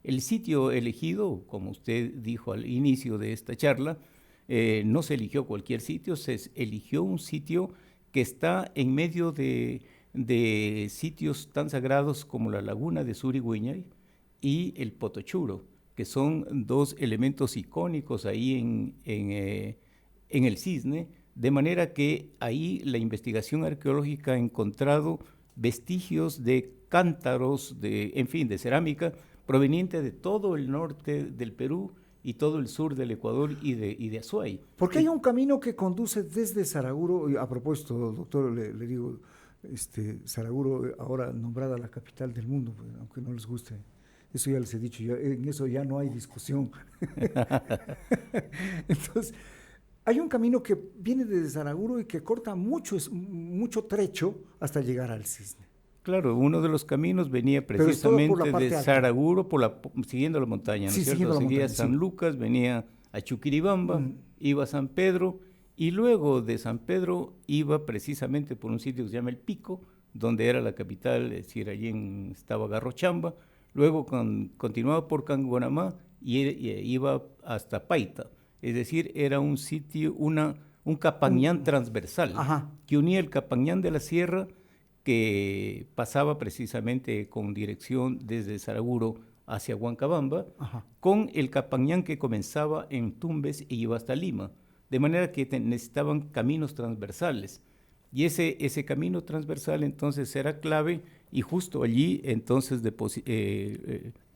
[SPEAKER 3] El sitio elegido, como usted dijo al inicio de esta charla, no se eligió cualquier sitio, se eligió un sitio que está en medio de sitios tan sagrados como la laguna de Surigüeñay y el Potochuro, que son dos elementos icónicos ahí en el Cisne, de manera que ahí la investigación arqueológica ha encontrado vestigios de cántaros, en fin, de cerámica, proveniente de todo el norte del Perú y todo el sur del Ecuador y de Azuay.
[SPEAKER 1] Porque hay un camino que conduce desde Saraguro, y a propósito, doctor, le digo, Saraguro ahora nombrada la capital del mundo, pues, aunque no les guste, eso ya les he dicho, en eso ya no hay discusión. Entonces, hay un camino que viene desde Saraguro y que corta mucho trecho hasta llegar al Cisne.
[SPEAKER 3] Claro, uno de los caminos venía precisamente de Saraguro, siguiendo la montaña, ¿no es cierto? Seguía San Lucas, venía a Chuquiribamba, iba a San Pedro, y luego de San Pedro iba precisamente por un sitio que se llama El Pico, donde era la capital, es decir, allí estaba Garrochamba, luego continuaba por Cangonamá y iba hasta Paita, es decir, era un sitio, un capañán transversal, que unía el capañán de la sierra, que pasaba precisamente con dirección desde Saraguro hacia Huancabamba, con el capañán que comenzaba en Tumbes y iba hasta Lima, de manera que necesitaban caminos transversales, y ese camino transversal entonces era clave, y justo allí entonces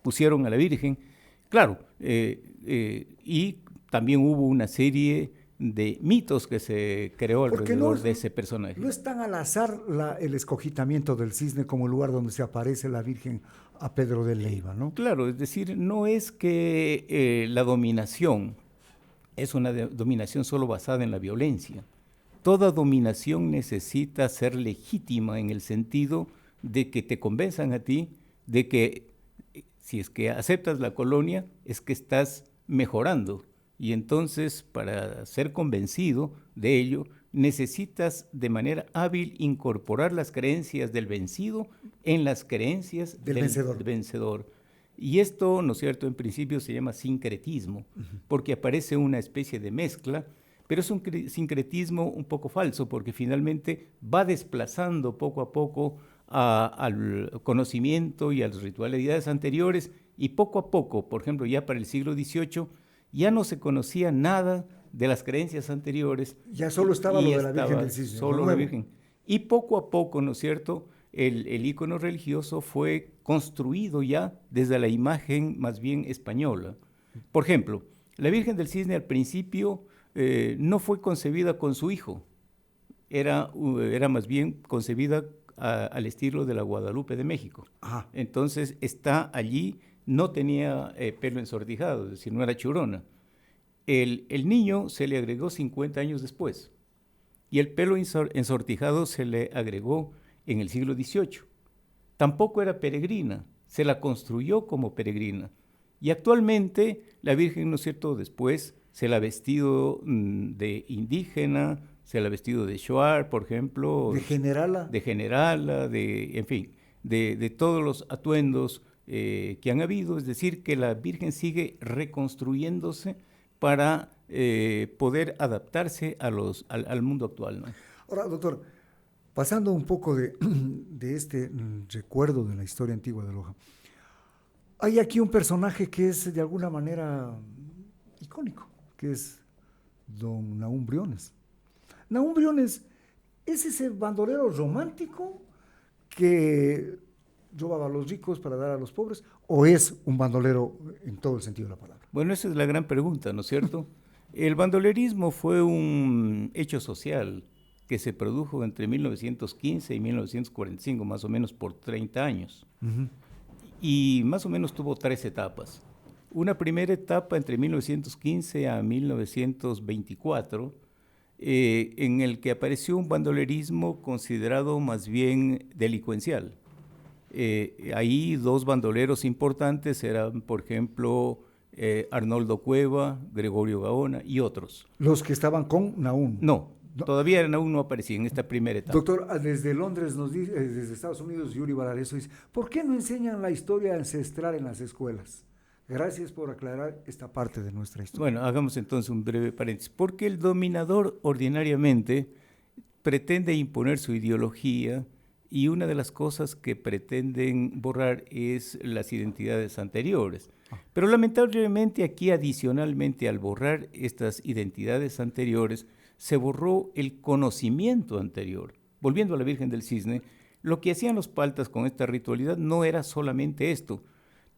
[SPEAKER 3] pusieron a la Virgen, claro, y también hubo una serie de mitos que se creó alrededor de ese personaje.
[SPEAKER 1] No es tan al azar el escogitamiento del Cisne como lugar donde se aparece la Virgen a Pedro de Leiva, ¿no?
[SPEAKER 3] Claro, es decir, no es que la dominación es una dominación solo basada en la violencia. Toda dominación necesita ser legítima en el sentido de que te convenzan a ti de que si es que aceptas la colonia es que estás mejorando. Y entonces, para ser convencido de ello, necesitas de manera hábil incorporar las creencias del vencido en las creencias
[SPEAKER 1] Del
[SPEAKER 3] vencedor. Y esto, ¿no es cierto?, en principio se llama sincretismo, porque aparece una especie de mezcla, pero es un sincretismo un poco falso, porque finalmente va desplazando poco a poco al conocimiento y a las ritualidades anteriores, y poco a poco, por ejemplo, ya para el siglo XVIII, ya no se conocía nada de las creencias anteriores.
[SPEAKER 1] Ya solo estaba lo de la Virgen del Cisne.
[SPEAKER 3] Solo la Virgen. Y poco a poco, ¿no es cierto?, el ícono religioso fue construido ya desde la imagen más bien española. Por ejemplo, la Virgen del Cisne al principio no fue concebida con su hijo, era más bien concebida al estilo de la Guadalupe de México.
[SPEAKER 1] Ajá.
[SPEAKER 3] Entonces está allí, no tenía pelo ensortijado, es decir, no era churona. El niño se le agregó 50 años después y el pelo ensortijado se le agregó en el siglo XVIII. Tampoco era peregrina, se la construyó como peregrina. Y actualmente la Virgen, ¿no es cierto?, después se la ha vestido de indígena, se la ha vestido de shuar, por ejemplo.
[SPEAKER 1] De generala.
[SPEAKER 3] De generala, en fin, de todos los atuendos que han habido. Es decir, que la Virgen sigue reconstruyéndose para poder adaptarse al mundo actual, ¿no?
[SPEAKER 1] Ahora, doctor, pasando un poco de este recuerdo de la historia antigua de Loja, hay aquí un personaje que es de alguna manera icónico, que es don Nahum Briones. Nahum Briones es ese bandolero romántico que robaba a los ricos para dar a los pobres, ¿o es un bandolero en todo el sentido de la palabra?
[SPEAKER 3] Bueno, esa es la gran pregunta, ¿no es cierto? El bandolerismo fue un hecho social que se produjo entre 1915 y 1945, más o menos por 30 años. Uh-huh. Y más o menos tuvo 3 etapas. Una primera etapa entre 1915 a 1924, en el que apareció un bandolerismo considerado más bien delincuencial. Ahí 2 bandoleros importantes eran, por ejemplo, Arnoldo Cueva, Gregorio Gaona y otros.
[SPEAKER 1] ¿Los que estaban con Nahum?
[SPEAKER 3] No, todavía Nahum no aparecía en esta primera etapa.
[SPEAKER 1] Doctor, desde Londres nos dice, desde Estados Unidos, Yuri Valareso dice, ¿por qué no enseñan la historia ancestral en las escuelas? Gracias por aclarar esta parte de nuestra historia.
[SPEAKER 3] Bueno, hagamos entonces un breve paréntesis. Porque el dominador ordinariamente pretende imponer su ideología y una de las cosas que pretenden borrar es las identidades anteriores. Pero lamentablemente aquí adicionalmente al borrar estas identidades anteriores se borró el conocimiento anterior. Volviendo a la Virgen del Cisne, lo que hacían los paltas con esta ritualidad no era solamente esto,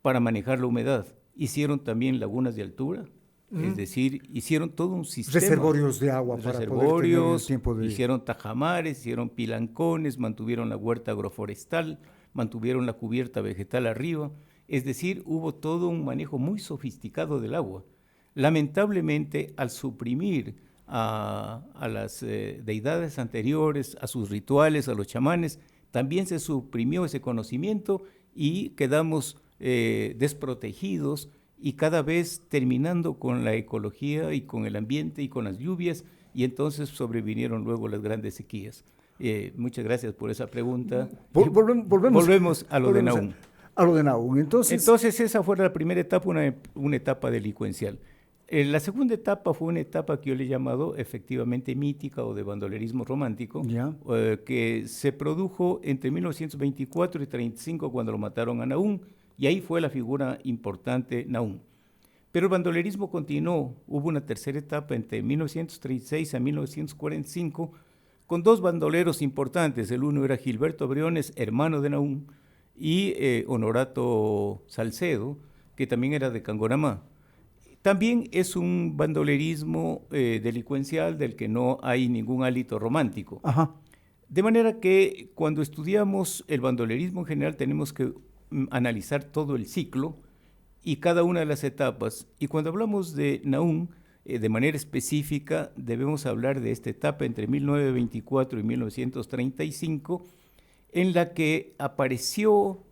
[SPEAKER 3] para manejar la humedad. Hicieron también lagunas de altura, es decir, hicieron todo un sistema.
[SPEAKER 1] Reservorios de agua para poder tener el tiempo de...
[SPEAKER 3] Hicieron tajamares, hicieron pilancones, mantuvieron la huerta agroforestal, mantuvieron la cubierta vegetal arriba. Es decir, hubo todo un manejo muy sofisticado del agua. Lamentablemente, al suprimir a las deidades anteriores, a sus rituales, a los chamanes, también se suprimió ese conocimiento y quedamos desprotegidos y cada vez terminando con la ecología y con el ambiente y con las lluvias, y entonces sobrevinieron luego las grandes sequías. Muchas gracias por esa pregunta. Volvemos a lo de Nahum.
[SPEAKER 1] A lo de Nahum.
[SPEAKER 3] Entonces esa fue la primera etapa, una etapa delincuencial. La segunda etapa fue una etapa que yo le he llamado efectivamente mítica o de bandolerismo romántico, que se produjo entre 1924 y 1935 cuando lo mataron a Nahum, y ahí fue la figura importante Nahum. Pero el bandolerismo continuó, hubo una tercera etapa entre 1936 a 1945 con 2 bandoleros importantes. El uno era Gilberto Briones, hermano de Nahum, y Honorato Salcedo, que también era de Cangoramá. También es un bandolerismo delincuencial del que no hay ningún hálito romántico.
[SPEAKER 1] Ajá.
[SPEAKER 3] De manera que cuando estudiamos el bandolerismo en general tenemos que analizar todo el ciclo y cada una de las etapas. Y cuando hablamos de Nahum, de manera específica, debemos hablar de esta etapa entre 1924 y 1935, en la que apareció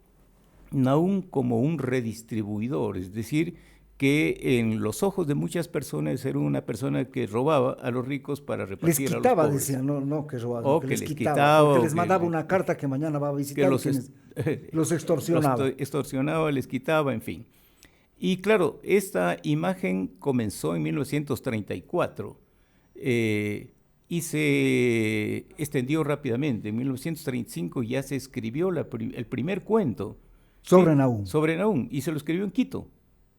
[SPEAKER 3] Nahum como un redistribuidor, es decir, que en los ojos de muchas personas era una persona que robaba a los ricos para
[SPEAKER 1] Les
[SPEAKER 3] repartir a los
[SPEAKER 1] quitaba,
[SPEAKER 3] pobres.
[SPEAKER 1] decían, no que robaban,
[SPEAKER 3] O
[SPEAKER 1] que
[SPEAKER 3] que
[SPEAKER 1] les
[SPEAKER 3] les
[SPEAKER 1] quitaba,
[SPEAKER 3] quitaba,
[SPEAKER 1] porque
[SPEAKER 3] o
[SPEAKER 1] les
[SPEAKER 3] que
[SPEAKER 1] mandaba
[SPEAKER 3] le-
[SPEAKER 1] una carta que mañana va a
[SPEAKER 3] que
[SPEAKER 1] visitar,
[SPEAKER 3] los,
[SPEAKER 1] los extorsionaba.
[SPEAKER 3] extorsionaba, les quitaba, en fin. Y claro, esta imagen comenzó en 1934 y se extendió rápidamente. En 1935 ya se escribió el primer cuento.
[SPEAKER 1] Sobre
[SPEAKER 3] Sí,
[SPEAKER 1] Nahum.
[SPEAKER 3] sobre Nahum, y se lo escribió en Quito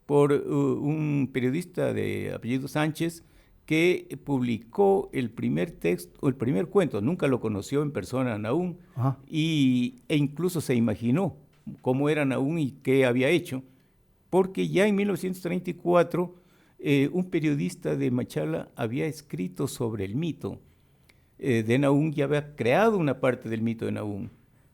[SPEAKER 3] por un periodista de apellido Sánchez que publicó el primer texto, el primer cuento. Nunca lo conoció en persona a Nahum
[SPEAKER 1] Ajá.
[SPEAKER 3] e incluso se imaginó cómo era Nahum y qué había hecho, porque ya en 1934 un periodista de Machala había escrito sobre el mito de Nahum, ya había creado una parte del mito de Nahum.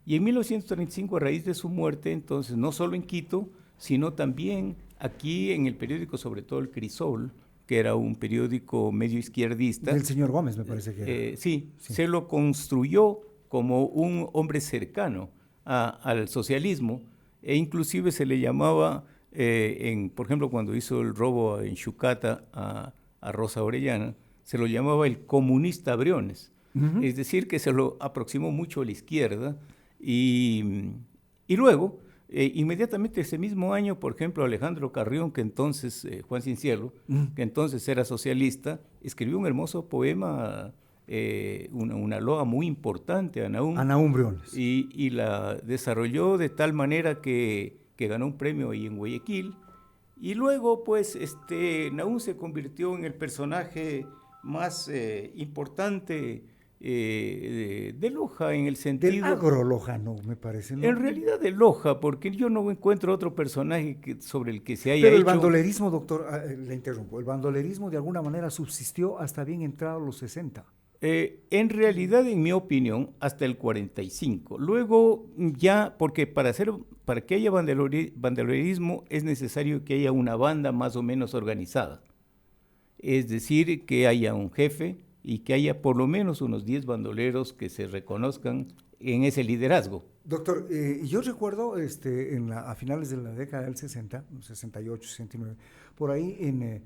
[SPEAKER 3] Y en 1935, a raíz de su muerte, entonces, no solo en Quito, sino también aquí en el periódico, sobre todo el Crisol, que era un periódico medio izquierdista.
[SPEAKER 1] Del señor Gómez, me parece que era.
[SPEAKER 3] Sí,
[SPEAKER 1] Sí.
[SPEAKER 3] se lo construyó como un hombre cercano al socialismo, e inclusive se le llamaba, por ejemplo, cuando hizo el robo en Chucata a Rosa Orellana, se lo llamaba el comunista Briones. Es decir, que se lo aproximó mucho a la izquierda y luego, inmediatamente ese mismo año, por ejemplo, Alejandro Carrión, que entonces, Juan Cincielo, que entonces era socialista, escribió un hermoso poema, una loa muy importante a Nahum.
[SPEAKER 1] A Nahum Briones.
[SPEAKER 3] Y la desarrolló de tal manera que ganó un premio ahí en Guayaquil. Y luego, pues, Nahum se convirtió en el personaje más importante de Loja, en el sentido...
[SPEAKER 1] Del agro lojano, me parece, ¿no?
[SPEAKER 3] En realidad de Loja, porque yo no encuentro otro personaje sobre el que se haya
[SPEAKER 1] Pero
[SPEAKER 3] hecho...
[SPEAKER 1] el bandolerismo, doctor, le interrumpo, el bandolerismo de alguna manera subsistió hasta bien entrados los 60.
[SPEAKER 3] En realidad, en mi opinión, hasta el 45. Luego ya, porque para que haya bandolerismo es necesario que haya una banda más o menos organizada. Es decir, que haya un jefe y que haya por lo menos unos 10 bandoleros que se reconozcan en ese liderazgo.
[SPEAKER 1] Doctor, yo recuerdo a finales de la década del 60, 68, 69, por ahí en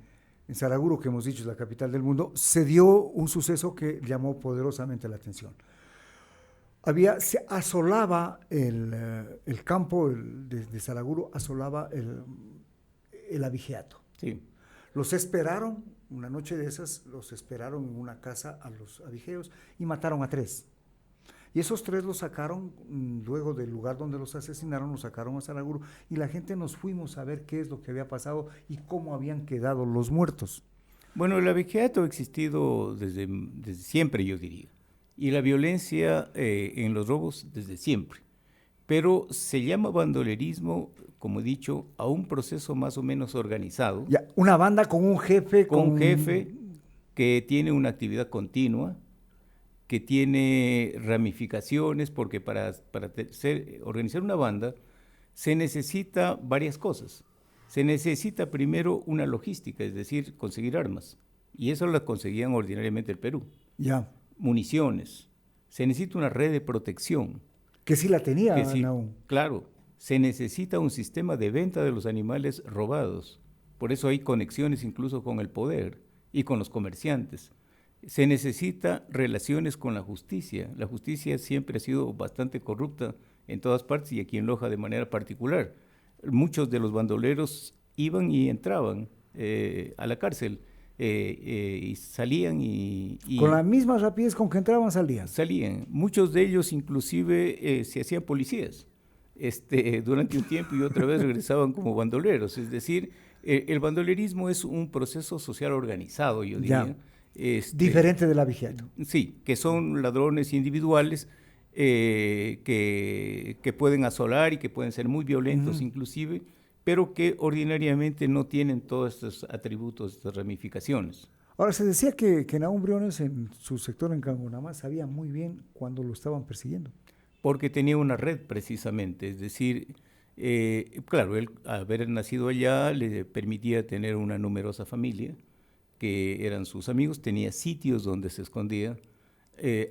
[SPEAKER 1] Saraguro, que hemos dicho es la capital del mundo, se dio un suceso que llamó poderosamente la atención. Se asolaba el campo de Saraguro, asolaba el abigeato.
[SPEAKER 3] Sí.
[SPEAKER 1] Los esperaron, una noche de esas, los esperaron en una casa a los abigeos y mataron a 3. Y esos 3 los sacaron, luego del lugar donde los asesinaron, los sacaron a Saraguro y la gente nos fuimos a ver qué es lo que había pasado y cómo habían quedado los muertos.
[SPEAKER 3] Bueno, el abigeato ha existido desde siempre, yo diría, y la violencia en los robos desde siempre. Pero se llama bandolerismo, como he dicho, a un proceso más o menos organizado.
[SPEAKER 1] Ya, una banda con un jefe.
[SPEAKER 3] Con un jefe que tiene una actividad continua, que tiene ramificaciones, porque para organizar una banda se necesita varias cosas. Se necesita primero una logística, es decir, conseguir armas. Y eso las conseguían ordinariamente el Perú.
[SPEAKER 1] Ya.
[SPEAKER 3] Municiones. Se necesita una red de protección.
[SPEAKER 1] Que sí la tenía,
[SPEAKER 3] Que sí,
[SPEAKER 1] Nahum.
[SPEAKER 3] claro, se necesita un sistema de venta de los animales robados. Por eso hay conexiones incluso con el poder y con los comerciantes. Se necesita relaciones con la justicia. La justicia siempre ha sido bastante corrupta en todas partes y aquí en Loja de manera particular. Muchos de los bandoleros iban y entraban a la cárcel y salían
[SPEAKER 1] con la misma rapidez con que entraban, salían.
[SPEAKER 3] Salían. Muchos de ellos inclusive se hacían policías durante un tiempo y otra vez regresaban como bandoleros. Es decir, el bandolerismo es un proceso social organizado, yo diría.
[SPEAKER 1] Diferente del abigeato.
[SPEAKER 3] Sí, que son ladrones individuales que pueden asolar y que pueden ser muy violentos inclusive, pero que ordinariamente no tienen todos estos atributos, estas ramificaciones.
[SPEAKER 1] Ahora, se decía que Nahum Briones en su sector en Cangonamá sabía muy bien cuando lo estaban persiguiendo.
[SPEAKER 3] Porque tenía una red precisamente, es decir, claro, él haber nacido allá le permitía tener una numerosa familia, que eran sus amigos, tenía sitios donde se escondía.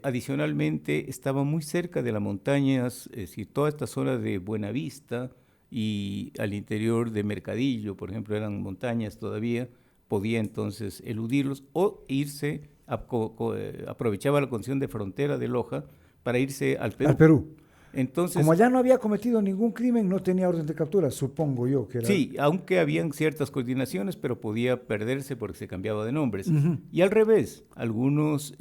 [SPEAKER 3] Adicionalmente, estaba muy cerca de las montañas, es decir, toda esta zona de Buenavista, y al interior de Mercadillo, por ejemplo, eran montañas todavía, podía entonces eludirlos o irse, aprovechaba la condición de frontera de Loja para irse al Perú.
[SPEAKER 1] Al Perú.
[SPEAKER 3] Entonces,
[SPEAKER 1] Como allá no había cometido ningún crimen, no tenía orden de captura, supongo yo que era.
[SPEAKER 3] sí, aunque habían ciertas coordinaciones, pero podía perderse porque se cambiaba de nombres. Y al revés, algunos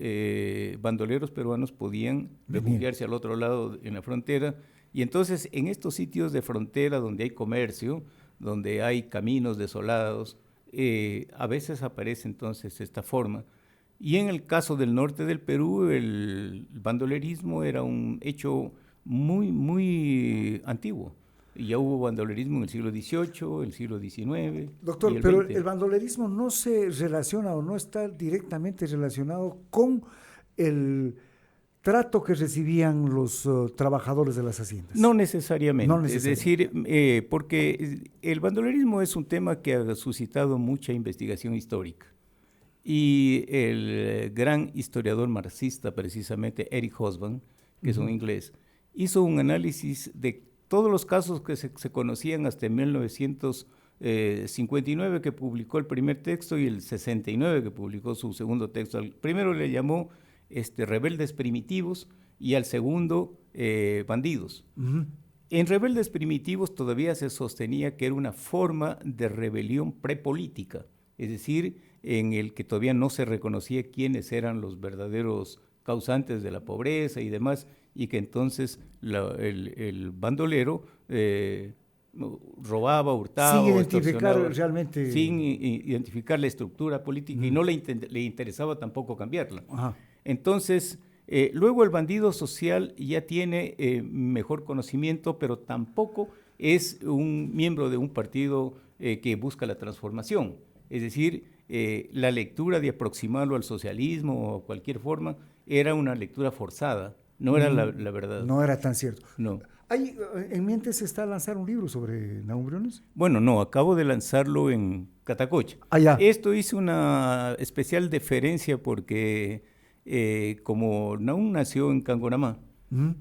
[SPEAKER 3] bandoleros peruanos podían refugiarse al otro lado en la frontera. Y entonces, en estos sitios de frontera donde hay comercio, donde hay caminos desolados, a veces aparece entonces esta forma. Y en el caso del norte del Perú, el bandolerismo era un hecho muy antiguo. Y ya hubo bandolerismo en el siglo XVIII, el siglo XIX.
[SPEAKER 1] Doctor,
[SPEAKER 3] y el
[SPEAKER 1] pero
[SPEAKER 3] XX.
[SPEAKER 1] el bandolerismo no se relaciona o no está directamente relacionado con el trato que recibían los trabajadores de las haciendas.
[SPEAKER 3] No necesariamente.
[SPEAKER 1] No necesariamente.
[SPEAKER 3] Es decir, porque el bandolerismo es un tema que ha suscitado mucha investigación histórica. Y el gran historiador marxista, precisamente Eric Hobsbawm, que es un inglés, hizo un análisis de todos los casos que se conocían hasta 1959, que publicó el primer texto, y el 69, que publicó su segundo texto. Al primero le llamó rebeldes primitivos y al segundo bandidos. En rebeldes primitivos todavía se sostenía que era una forma de rebelión prepolítica, es decir, en el que todavía no se reconocía quiénes eran los verdaderos causantes de la pobreza y demás, y que entonces el bandolero robaba, hurtaba,
[SPEAKER 1] sin identificar realmente,
[SPEAKER 3] sin identificar la estructura política, y no le interesaba tampoco cambiarla.
[SPEAKER 1] Ajá.
[SPEAKER 3] Entonces, luego el bandido social ya tiene mejor conocimiento, pero tampoco es un miembro de un partido que busca la transformación. Es decir, la lectura de aproximarlo al socialismo o cualquier forma era una lectura forzada, no era la verdad.
[SPEAKER 1] No era tan cierto.
[SPEAKER 3] No.
[SPEAKER 1] ¿Hay en mente se está a lanzar un libro sobre Nahum Briones?
[SPEAKER 3] Bueno, no, acabo de lanzarlo en Catacocha.
[SPEAKER 1] Ya.
[SPEAKER 3] Esto hizo una especial deferencia porque como Nahum nació en Cangonamá,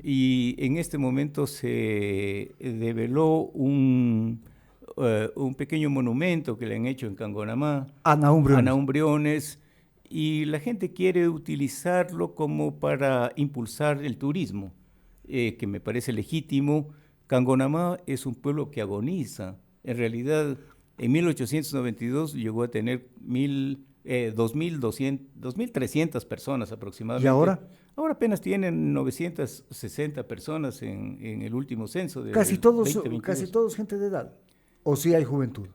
[SPEAKER 3] y en este momento se develó un pequeño monumento que le han hecho en Cangonamá
[SPEAKER 1] a Nahum
[SPEAKER 3] Briones, y la gente quiere utilizarlo como para impulsar el turismo, que me parece legítimo. Cangonamá es un pueblo que agoniza. En realidad, en 1892 llegó a tener 2.300 personas aproximadamente.
[SPEAKER 1] ¿Y ahora?
[SPEAKER 3] Ahora apenas tienen 960 personas en el último censo.
[SPEAKER 1] Casi todos gente de edad. ¿O sí hay juventud?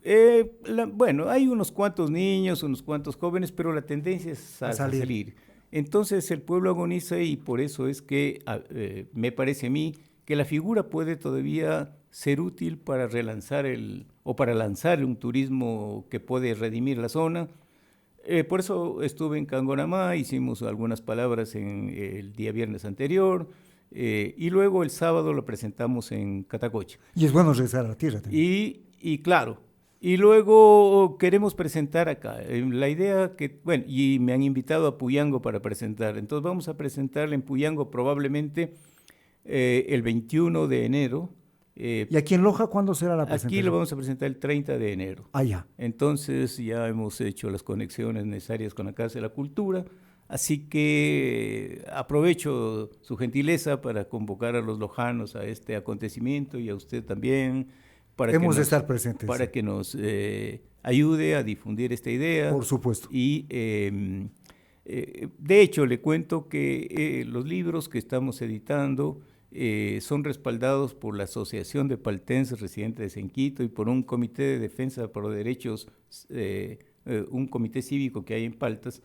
[SPEAKER 3] Bueno, hay unos cuantos niños, unos cuantos jóvenes, pero la tendencia es a salir. Entonces el pueblo agoniza, y por eso es que me parece a mí que la figura puede todavía ser útil para relanzar para lanzar un turismo que puede redimir la zona. Por eso estuve en Cangonamá, hicimos algunas palabras en el día viernes anterior, y luego el sábado lo presentamos en Catacocha.
[SPEAKER 1] Y es bueno regresar a la tierra también.
[SPEAKER 3] Y claro, y luego queremos presentar acá. La idea y me han invitado a Puyango para presentar. Entonces vamos a presentarla en Puyango probablemente el 21 de enero.
[SPEAKER 1] ¿Y aquí en Loja cuándo será la presentación?
[SPEAKER 3] Aquí lo vamos a presentar el 30 de enero.
[SPEAKER 1] Ya.
[SPEAKER 3] Entonces ya hemos hecho las conexiones necesarias con la Casa de la Cultura. Así que aprovecho su gentileza para convocar a los lojanos a este acontecimiento, y a usted también.
[SPEAKER 1] Hemos de estar presentes.
[SPEAKER 3] Para que nos ayude a difundir esta idea.
[SPEAKER 1] Por supuesto.
[SPEAKER 3] Y de hecho le cuento que los libros que estamos editando son respaldados por la Asociación de Paltenses Residentes en Quito y por un comité de defensa por los derechos, un comité cívico que hay en Paltas.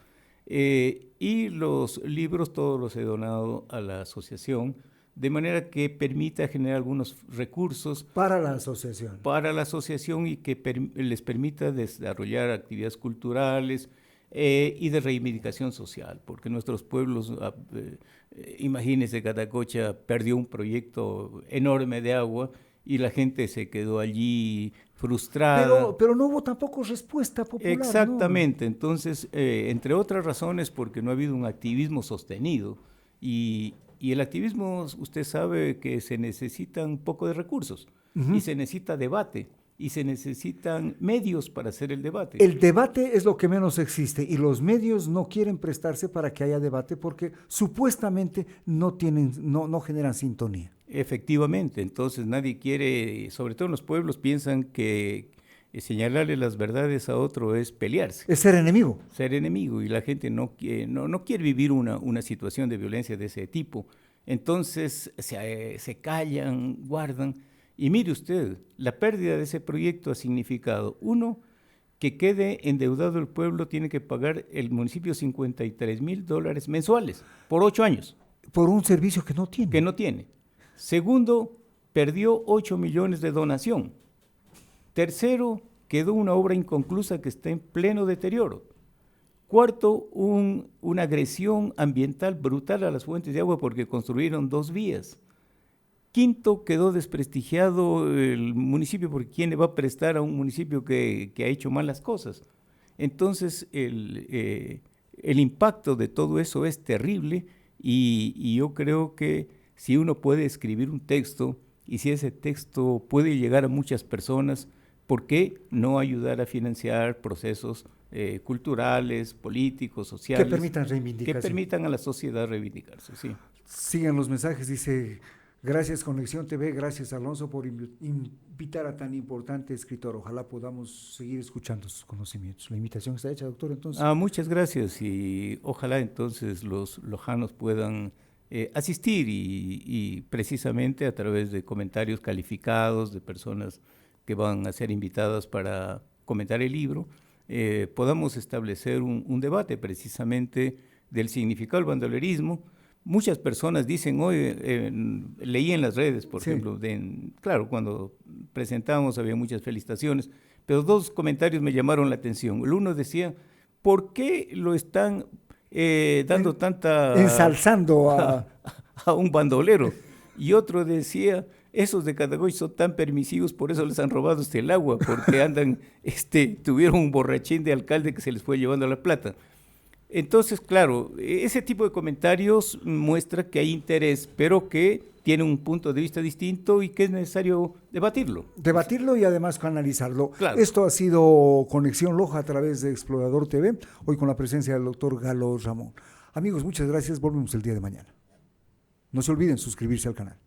[SPEAKER 3] Y los libros todos los he donado a la asociación, de manera que permita generar algunos recursos
[SPEAKER 1] para la asociación
[SPEAKER 3] y que les permita desarrollar actividades culturales y de reivindicación social, porque nuestros pueblos, imagínense, Catacocha perdió un proyecto enorme de agua y la gente se quedó allí frustrada.
[SPEAKER 1] Pero no hubo tampoco respuesta popular.
[SPEAKER 3] Exactamente,
[SPEAKER 1] ¿no?
[SPEAKER 3] Entonces, entre otras razones, porque no ha habido un activismo sostenido, y el activismo, usted sabe que se necesitan un poco de recursos. y se necesita debate y se necesitan medios para hacer el debate.
[SPEAKER 1] El debate es lo que menos existe y los medios no quieren prestarse para que haya debate porque supuestamente no generan sintonía.
[SPEAKER 3] Efectivamente, entonces nadie quiere, sobre todo en los pueblos, piensan que señalarle las verdades a otro es pelearse.
[SPEAKER 1] Es ser enemigo.
[SPEAKER 3] Ser enemigo, y la gente no quiere vivir una situación de violencia de ese tipo. Entonces se callan, guardan. Y mire usted, la pérdida de ese proyecto ha significado, uno, que quede endeudado el pueblo, tiene que pagar el municipio $53,000 mensuales por 8 años.
[SPEAKER 1] Por un servicio que no tiene.
[SPEAKER 3] Que no tiene. Segundo, perdió 8 millones de donación. Tercero, quedó una obra inconclusa que está en pleno deterioro. Cuarto, una agresión ambiental brutal a las fuentes de agua porque construyeron 2 vías. Quinto, quedó desprestigiado el municipio porque ¿quién le va a prestar a un municipio que ha hecho malas cosas? Entonces, el impacto de todo eso es terrible y yo creo que si uno puede escribir un texto y si ese texto puede llegar a muchas personas, ¿por qué no ayudar a financiar procesos culturales, políticos, sociales?
[SPEAKER 1] Que permitan reivindicarse.
[SPEAKER 3] Que permitan a la sociedad reivindicarse, sí.
[SPEAKER 1] Sigan los mensajes, dice, gracias Conexión TV, gracias Alonso por invitar a tan importante escritor. Ojalá podamos seguir escuchando sus conocimientos. La invitación está hecha, doctor, entonces.
[SPEAKER 3] Muchas gracias y ojalá entonces los lojanos puedan asistir y precisamente a través de comentarios calificados de personas que van a ser invitadas para comentar el libro, podamos establecer un debate precisamente del significado del bandolerismo. Muchas personas dicen, hoy leí en las redes, por ejemplo, claro, cuando presentamos había muchas felicitaciones, pero 2 comentarios me llamaron la atención. El uno decía, ¿por qué lo están dando tanta...
[SPEAKER 1] ensalzando
[SPEAKER 3] a un bandolero? Y otro decía, esos de Cadagoy son tan permisivos, por eso les han robado el agua, porque tuvieron un borrachín de alcalde que se les fue llevando la plata. Entonces, claro, ese tipo de comentarios muestra que hay interés, pero que tiene un punto de vista distinto y que es necesario debatirlo.
[SPEAKER 1] Debatirlo y además canalizarlo.
[SPEAKER 3] Claro.
[SPEAKER 1] Esto ha sido Conexión Loja a través de Explorador TV, hoy con la presencia del doctor Galo Ramón. Amigos, muchas gracias, volvemos el día de mañana. No se olviden suscribirse al canal.